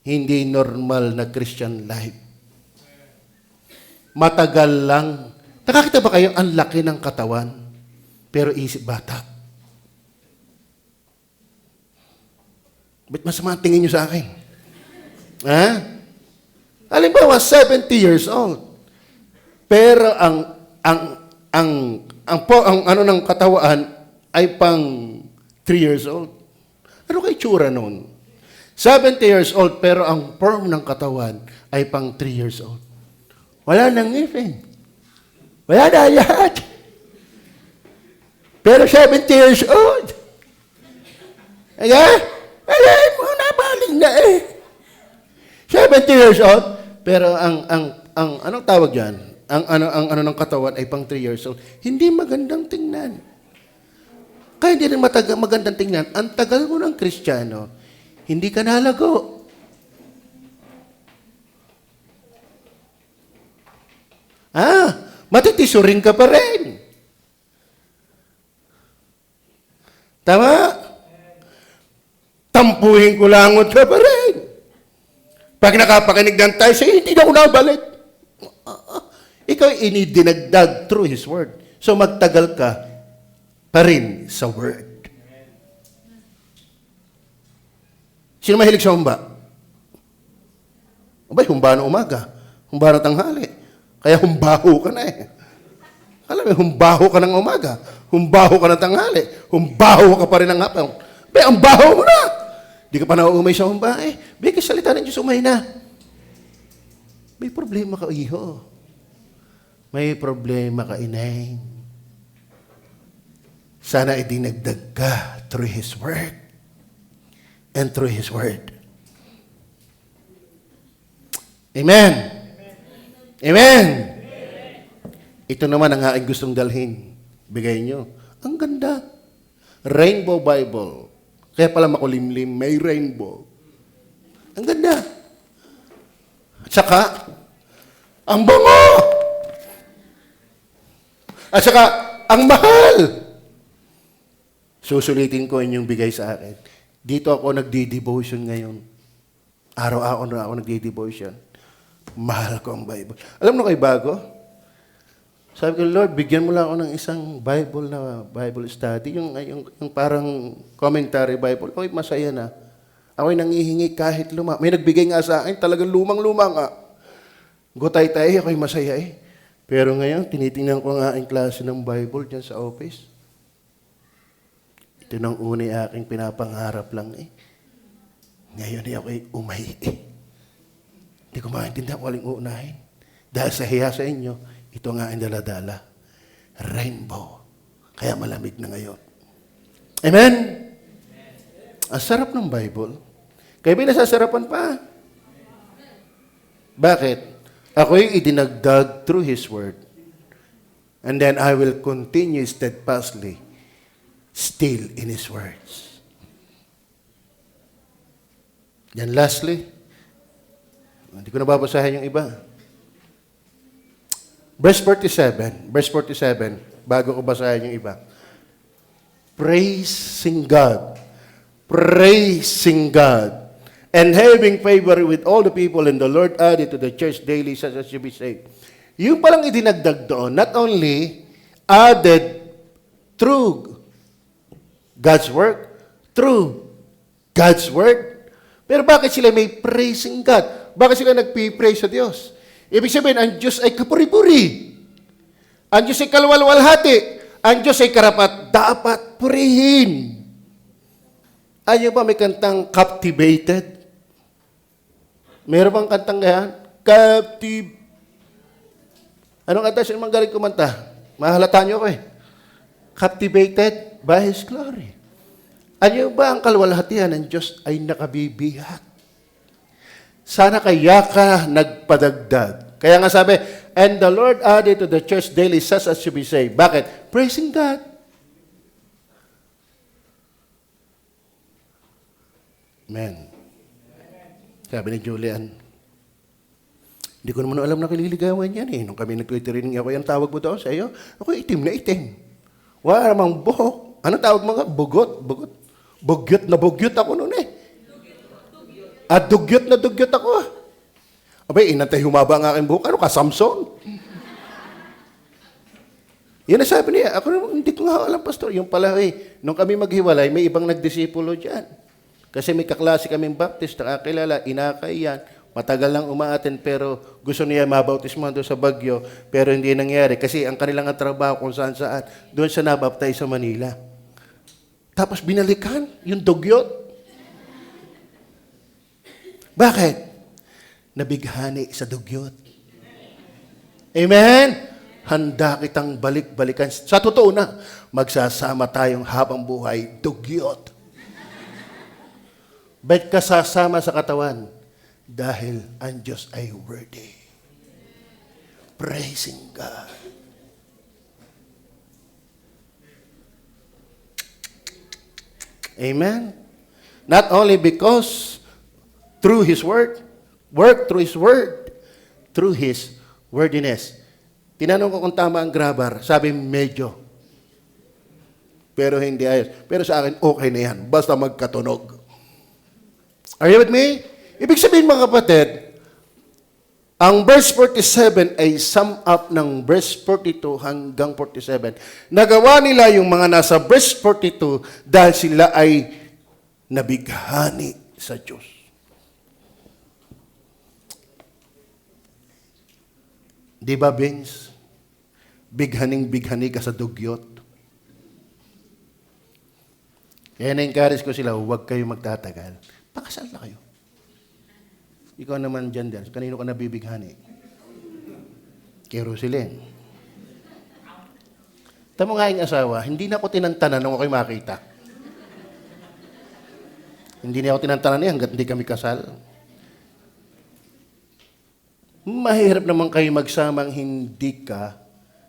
hindi normal na Christian life. Matagal lang. Nakakita ba kayo ang laki ng katawan, pero isip bata? Ba't masama ang tingin nyo sa akin? Ha? Halimbawa, 70 years old. Pero ang ano ng katawan ay pang 3 years old. Ano kay tsura noon? 70 years old, pero ang form ng katawan ay pang 3 years old. Wala nang ngipin. Wala na lahat. Pero 70 years old. Ayan? Ayan mo, nabaling na eh. 70 years old, pero ang anong tawag diyan? Ang ano ng katawan ay pang 3 years old. Hindi magandang tingnan. Kaya hindi rin magandang tingnan. Ang tagal mo ng Kristiyano, hindi ka nalago. Matitisuring ka pa rin. Tama? Tampuhin ko langot ka pa rin. Pag nakapakinig ng tayo sa'yo, hindi na ako nabalik. Ikaw inidinagdag through His Word. So magtagal ka pa rin sa Word. Sino mahilig sa humba? Abay, humba na umaga. Humba na tanghali. Kaya humbaho ka na eh. Alam mo, humbaho ka ng umaga. Humbaho ka ng tanghali. Humbaho ka pa rin ng hapon. Be, ang baho mo na. Di ka pa nauumay sa humba eh. Be, kasalita ng Diyos, umay na. May problema ka, iho. May problema ka, inay. Sana idinagdag ka through His Word and through His Word. Amen. Amen. Ito naman ang aking gustong dalhin. Bigay nyo. Ang ganda. Rainbow Bible. Kaya pala makulimlim, may rainbow. Ang ganda. At saka, ang bango! At saka, ang mahal! Susulitin ko inyong bigay sa akin. Dito ako nagdi-devotion ngayon. Araw-araw na ako nagdi-devotion. Mahal ko ang Bible. Alam mo kayo bago? Sabi ko, Lord, bigyan mo lang ako ng isang Bible na Bible study. Yung parang commentary Bible. Oy, masaya na. Ako'y nangihingi kahit luma. May nagbigay nga sa akin, talagang lumang-luma nga. Gutay-tay, ako'y masaya eh. Pero ngayon, tinitingnan ko ang aking klase ng Bible dyan sa office. Ito nang una aking pinapangarap lang eh. Ngayon eh ako'y umay eh. Hindi ko maintindihan kung aling uunahin. Dahil sa hiya sa inyo, ito nga ang daladala. Rainbow. Kaya malamig na ngayon. Amen? Ang sarap ng Bible. Kaya ba nasasarapan pa? Bakit? Ako'y idinagdag through His Word. And then I will continue steadfastly still in His words. Yan lastly. Hindi ko nababasahin yung iba. Verse 47, bago ko basahin yung iba. Praising God, and having favor with all the people, and the Lord added to the church daily such as should be saved. Yung palang idinagdag doon, not only added through God's work, through God's word, pero bakit sila may praising God? Bakit sila nagpipraise sa Diyos? Ibig sabihin, ang Diyos ay kapuri-puri. Ang Diyos ay kalwalwalhati. Ang Diyos ay karapat-dapat purihin. Ayaw ba may kantang captivated? Meron bang kantang ganyan? Anong kanta siya naman galing kumanta? Mahalata niyo ako eh. Captivated by His glory. Ayaw ba ang kalwalhatian ng Diyos ay nakabibihat? Sana kaya ka nagpadagdag. Kaya nga sabi, and the Lord added to the church daily such as should be saved. Bakit? Praising God. Amen. Sabi ni Julian, hindi ko naman alam na kililigawan yan eh. Nung kami nag-training ako, yung tawag mo daw sa iyo, ako itim na itim. Wala namang buhok. Ano tawag mo nga? Bugot. Bugyot na bugyot ako noon eh. At dugyot na dugyot ako. Abay, inantay humaba ang aking buhok. Ano ka, Samson? Yan ang sabi niya. Ako hindi ko nga alam, pastor. Yung pala, nung kami maghiwalay, may ibang nagdisipulo dyan. Kasi may kaklase kaming baptist, nakakilala, inakay yan. Matagal lang umaaten, pero gusto niya mabautismo doon sa Baguio, pero hindi nangyari. Kasi ang kanilang trabaho kung saan-saan, doon siya nabaptize sa Manila. Tapos binalikan, yung dugyot. Bakit? Nabighani sa dugyot. Amen? Handa kitang balik-balikan. Sa totoo na, magsasama tayong habang buhay, dugyot. Ba't ka sasama sa katawan? Dahil ang Diyos ay worthy. Praising God. Amen? Not only because through His Word, work through His Word, through His wordiness. Tinanong ko kung tama ang grammar, sabi medyo. Pero hindi ayos. Pero sa akin, okay na yan. Basta magkatunog. Are you with me? Ibig sabihin mga kapatid, ang verse 47 ay sum up ng verse 42 hanggang 47. Nagawa nila yung mga nasa verse 42 dahil sila ay nabighani sa Diyos. Di ba, Vince? Bighaning-bighani ka sa dugyot. Kaya na-encourage ko sila, huwag kayo magtatagal. Pakasal na kayo. Ikaw naman dyan. Kanino ka nabibighani? Kay Roselyn. Tamo nga yung asawa, hindi na ako tinantanan nung ako'y makita. Hindi na ako tinantanan niya hanggat hindi kami kasal. Mahirap naman kayo magsamang hindi ka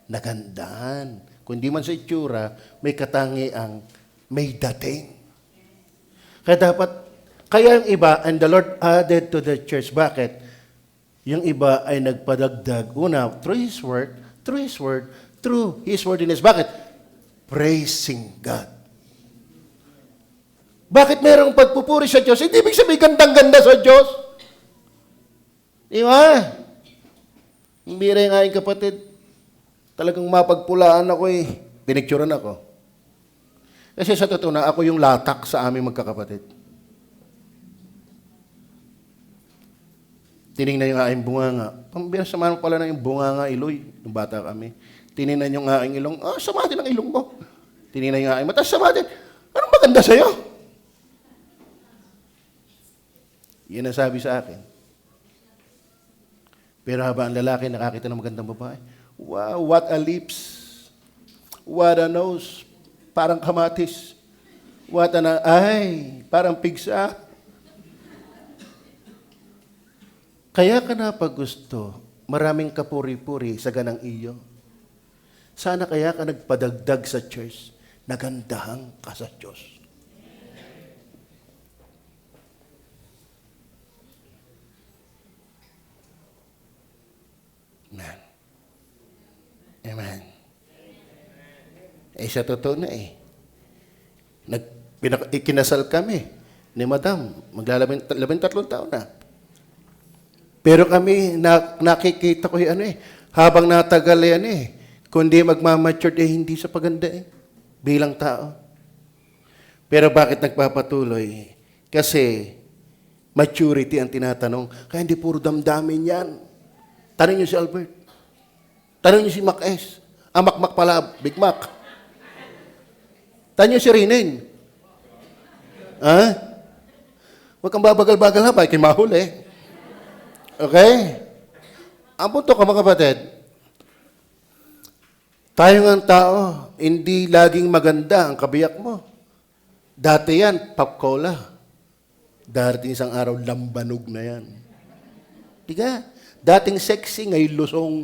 nagandahan. Kung di man sa itsura, may katangiang may dating. Kaya yung iba, and the Lord added to the church. Bakit? Yung iba ay nagpadagdag. Una, through His Word, through His wordiness. Bakit? Praising God. Bakit merong pagpupuri sa Diyos? Hindi ibig sabihin gandang-ganda sa Diyos. Di ba? Hindi rin nga yung kapatid. Talagang mapagpulaan ako eh. Pinicturean ako. Kasi sa totoo na, ako yung latak sa aming magkakapatid. Tinignan yung aking bunganga. Pambira samahan pala na yung bunganga iloy. Nung bata kami. Tinignan yung aking ilong. Sama din ang ilong mo. Tinignan yung aking mata. Sama din. Anong maganda sa'yo? Yan ang sabi sa akin. Pero habang ang lalaki nakakita ng magandang babae, wow, what a lips. What a nose. Parang kamatis. What a ay, parang pigsa. Kaya ka na pag gusto, maraming kapuri-puri sa ganang iyo. Sana kaya ka nagpadagdag sa church, nagandahang ka sa Diyos. Amen. Amen. Sa totoo na ikinasal kami ni Madam. Maglalabing 3 taon na. Pero kami, nakikita ko habang natagal kundi magmamature hindi sa paganda bilang tao. Pero bakit nagpapatuloy? Kasi maturity ang tinatanong. Kaya hindi puro damdamin yan. Tanong niyo si Albert. Tanong niyo si Mac S. Mac pala, Big Mac. Tanong niyo si Rinen. Huwag kang babagal-bagal ha, kay mahuli. Okay? Ang punto ko mga kapatid, tayo ng tao, hindi laging maganda ang kabiyak mo. Dati yan, pop cola. Darating isang araw, lambanog na yan. Diga? Dating sexy, ngayon lusong.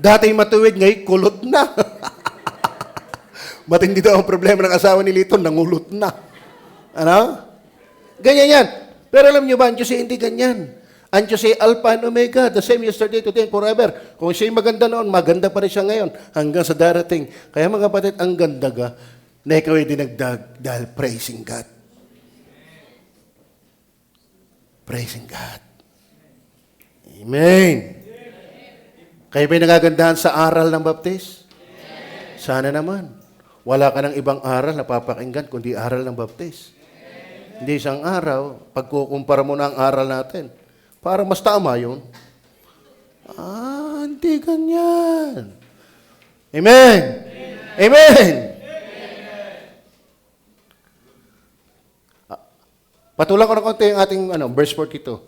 Dating matuwid, ngayon kulot na. Matindi daw ang problema ng asawa ni Liton, nangulot na. Ano? Ganyan yan. Pero alam niyo ba, ang Diyos hindi ganyan. Ang Diyos ay Alpha and Omega, the same yesterday, today, and forever. Kung siya'y maganda noon, maganda pa rin siya ngayon, hanggang sa darating. Kaya mga kapatid, ang ganda ka, na ikaw ay dinagdag dahil praising God. Praising God. Amen. Kayo ba'y nagagandahan sa aral ng baptis? Sana naman. Wala ka ng ibang aral na papakinggan, kundi aral ng baptis. Hindi isang araw, pagkukumpara mo na ang aral natin, para mas tama yun. Hindi ganyan. Amen. Amen. Patulang ko na konti yung ating verse 42.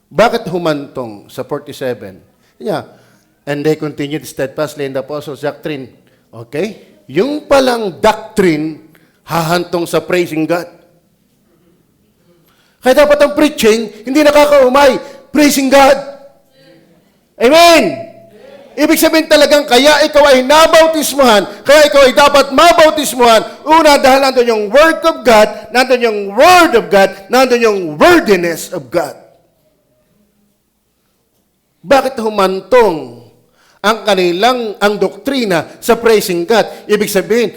Bakit humantong sa 47? And they continued steadfastly in the apostles' doctrine. Okay? Yung palang doctrine, hahantong sa praising God. Kaya dapat ang preaching, hindi nakakaumay. Praising God. Amen. Ibig sabihin talagang kaya ikaw ay nabautismuhan, kaya ikaw ay dapat mabautismuhan, una dahil nandun yung work of God, nandun yung word of God, nandun yung wordiness of God. Bakit humantong ang doktrina sa praising God? Ibig sabihin,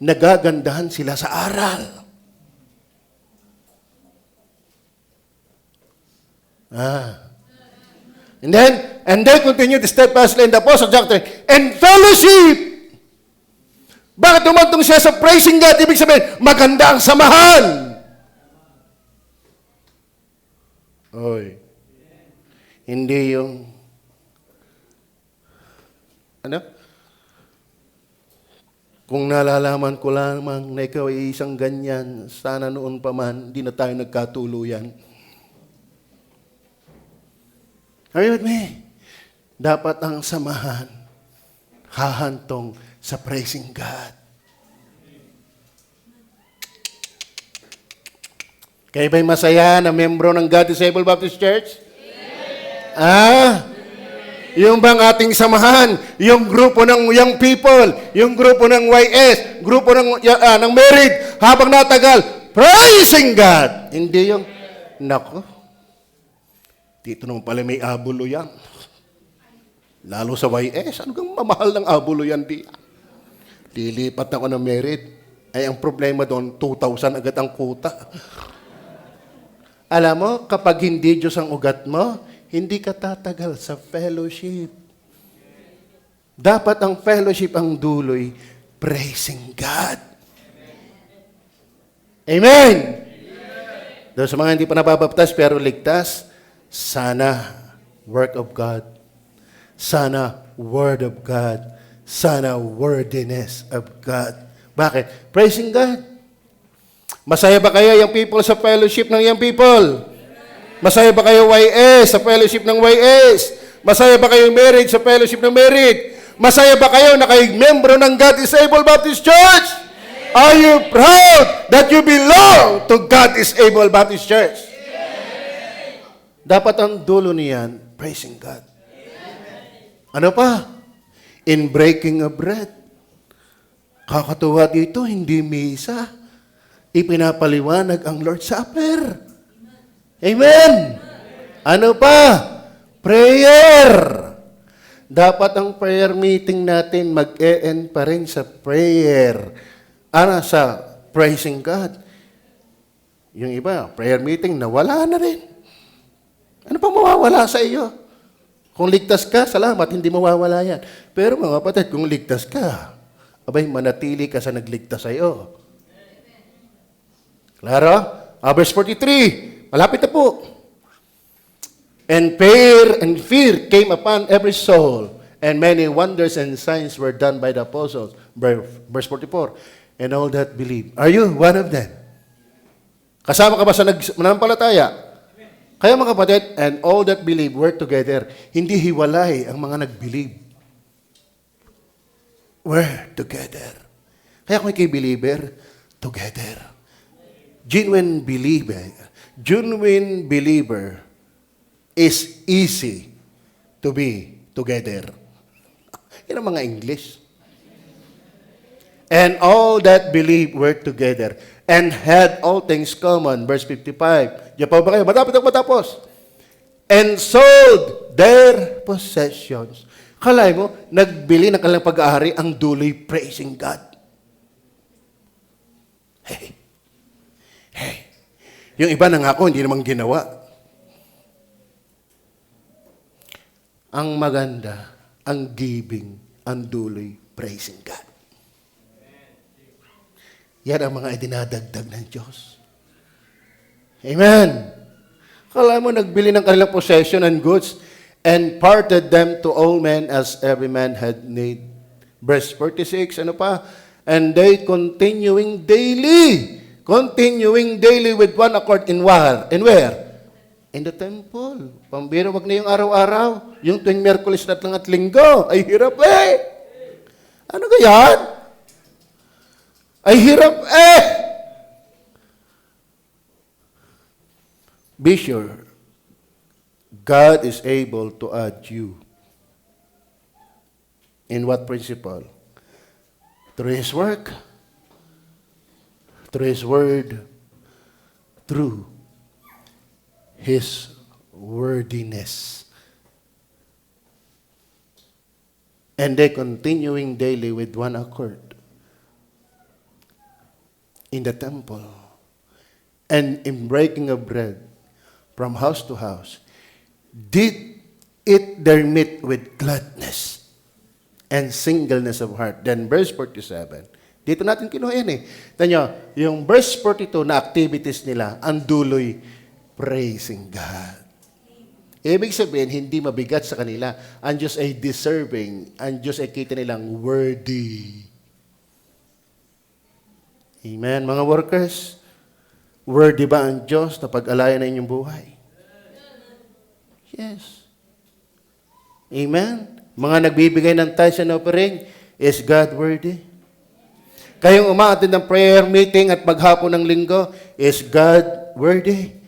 nagagandahan sila sa aral. And then continue the steadfastly in the apostle doctrine and fellowship. Bakit humantong siya sa praising God? Ibig sabihin, maganda ang samahan. Oy. Hindi yung kung nalalaman ko lamang na ikaw ay isang ganyan, sana noon pa man, di na tayo nagkatuluyan. Are you with me? Dapat ang samahan hahantong sa praising God. Kayo ba'y masaya na membro ng God Disabled Baptist Church? Yung bang ating samahan, yung grupo ng young people, yung grupo ng YS, grupo ng married, habang natagal, praising God. Hindi yung, nako, dito naman pala may abulo yan. Lalo sa YS, ano kang mamahal ng abulo yan di? Lilipat na ako ng married. Ay, ang problema doon, 2,000 agad ang kuta. Alam mo, kapag hindi Diyos ang ugat mo, hindi ka tatagal sa fellowship. Dapat ang fellowship ang duloy, praising God. Amen! Doon sa mga hindi pa nababaptas pero ligtas, sana work of God, sana word of God, sana wordiness of God. Bakit? Praising God. Masaya ba kayo yung people sa fellowship ng young people? Masaya ba kayo YS sa fellowship ng YS? Masaya ba kayo married sa fellowship ng married? Masaya ba kayo na kayo membro ng God Disabled Baptist Church? Are you proud that you belong to God Disabled Baptist Church? Dapat ang dulo niyan, praising God. Ano pa? In breaking of bread. Kakatuwa dito, hindi misa. Ipinapaliwanag ang Lord's Supper. Amen! Ano pa? Prayer! Dapat ang prayer meeting natin mag-e-end pa rin sa prayer. Sa praising God. Yung iba, prayer meeting, nawala na rin. Ano pa mawawala sa iyo? Kung ligtas ka, salamat, hindi mawawala yan. Pero mga kapatid, kung ligtas ka, abay, manatili ka sa nagligtas sa iyo. Klaro? Verse 43. Malapit na po. And fear came upon every soul, and many wonders and signs were done by the apostles. Verse 44. And all that believe. Are you one of them? Kasama ka ba sa nanampalataya? Kaya mga kapatid, and all that believe were together. Hindi hiwalay ang mga nag-believe. We're together. Kaya kung ikay believer, together. Genuine believer is easy to be together. Yan ang mga English. And all that believe were together and had all things common. Verse 55. Diyan pa ba kayo? Matapos. And sold their possessions. Kalay mo, nagbili ng kanilang pag-aari ang duloy praising God. Hey. Yung iba nangako, hindi naman ginawa. Ang maganda, ang giving, ang duloy, praising God. Yan ang mga idinadagdag ng Diyos. Amen. Kala mo, nagbili ng kanilang possession and goods and parted them to all men as every man had need. Verse 46, ano pa? And they continuing daily with one accord in where? In the temple. Pambira, wag na yung araw-araw. Yung tuwing Miyerkules at Linggo. Ay, hirap eh. Ano ganyan? Ay, hirap eh. Be sure, God is able to add you In what principle? Through His work, through His word, through His wordiness. And they continuing daily with one accord in the temple and in breaking of bread from house to house, did eat their meat with gladness and singleness of heart. Then verse 47, dito natin kinuha yan eh. Tanyo, yung verse 42 na activities nila, ang duloy, praising God. Ibig sabihin, hindi mabigat sa kanila. Ang Diyos ay deserving. Ang Diyos ay kita nilang worthy. Amen. Mga workers, worthy ba ang Diyos na pag-alayan na inyong buhay? Yes. Amen. Mga nagbibigay ng tithes and offering, is God worthy? Kayong umaattend ng prayer meeting at maghapon ng linggo, is God worthy?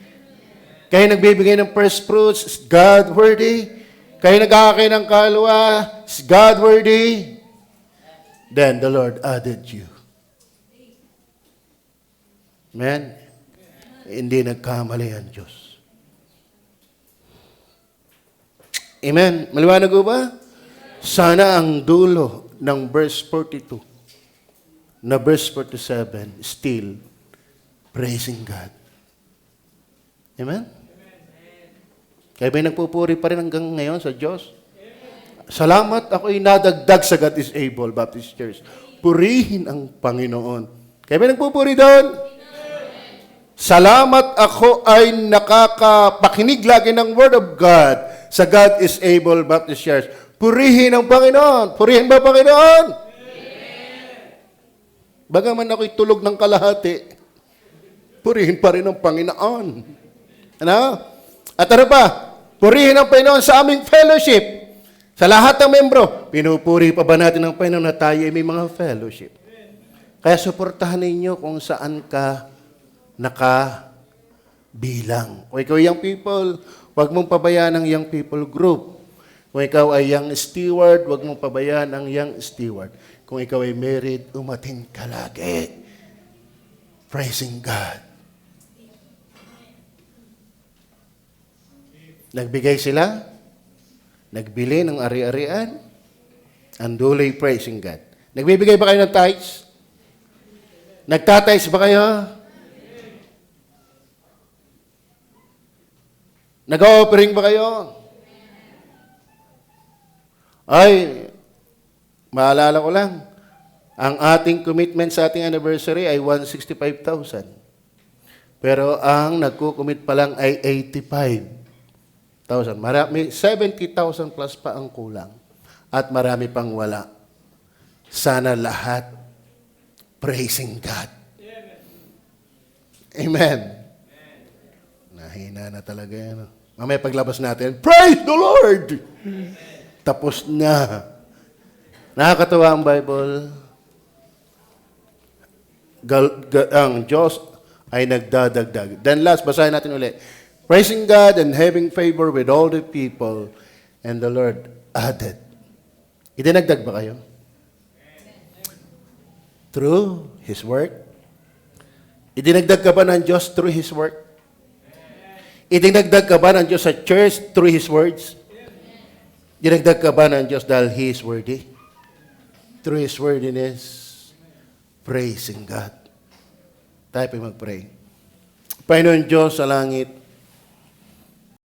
Kayo nagbibigay ng first fruits, is God worthy? Kayo nag-aakay ng kalwa, is God worthy? Then the Lord added you. Amen? Hindi nagkamali ang Diyos. Amen? Maliwanag ko ba? Sana ang dulo ng verse 42 na verse 47, still praising God. Amen? Kaya ba nagpupuri pa rin hanggang ngayon sa Diyos? Salamat, ako'y nadagdag sa God is Able Baptist Church. Purihin ang Panginoon. Kaya ba nagpupuri doon? Salamat, ako ay nakakapakinig lagi ng Word of God sa God is Able Baptist Church. Purihin ang Panginoon. Purihin ba Panginoon? Bagaman ako'y tulog ng kalahati, purihin pa rin ang Panginoon. Ano? At ano pa? Purihin ang Panginoon sa aming fellowship. Sa lahat ng membro, pinupuri pa ba natin ang Panginoon na tayo ay may mga fellowship? Kaya suportahan ninyo kung saan ka nakabilang. Kung ikaw young people, huwag mong pabayaan ang young people group. Kung ikaw ay young steward, huwag mong pabayaan ang young steward. Kung ikaw ay married, umatin ka lagi. Praising God. Nagbigay sila, nagbili ng ari-arian, ang duloy praising God. Nagbibigay ba kayo ng tithes? Nagtatites ba kayo? Nag-offering ba kayo? Ay, maalala ko lang, ang ating commitment sa ating anniversary ay 165,000. Pero ang nagko-commit pa lang ay 85,000. Marami, 70,000 plus pa ang kulang. At marami pang wala. Sana lahat praising God. Amen. Nahina na talaga yan. Mamaya paglabas natin, praise the Lord! Tapos na. Nakakatawa ang Bible. Ang Diyos ay nagdadagdag. Then last, basahin natin ulit. Praising God and having favor with all the people, and the Lord added. Idinagdag ba kayo? Through His work? Idinagdag ka ba ng Diyos through His work? Idinagdag ka ba ng Diyos sa church through His words? Idinagdag ka ba ng Diyos dahil He is worthy? Through His worthiness, praising God. Tayo po mag-pray. Panginoon Diyos sa langit,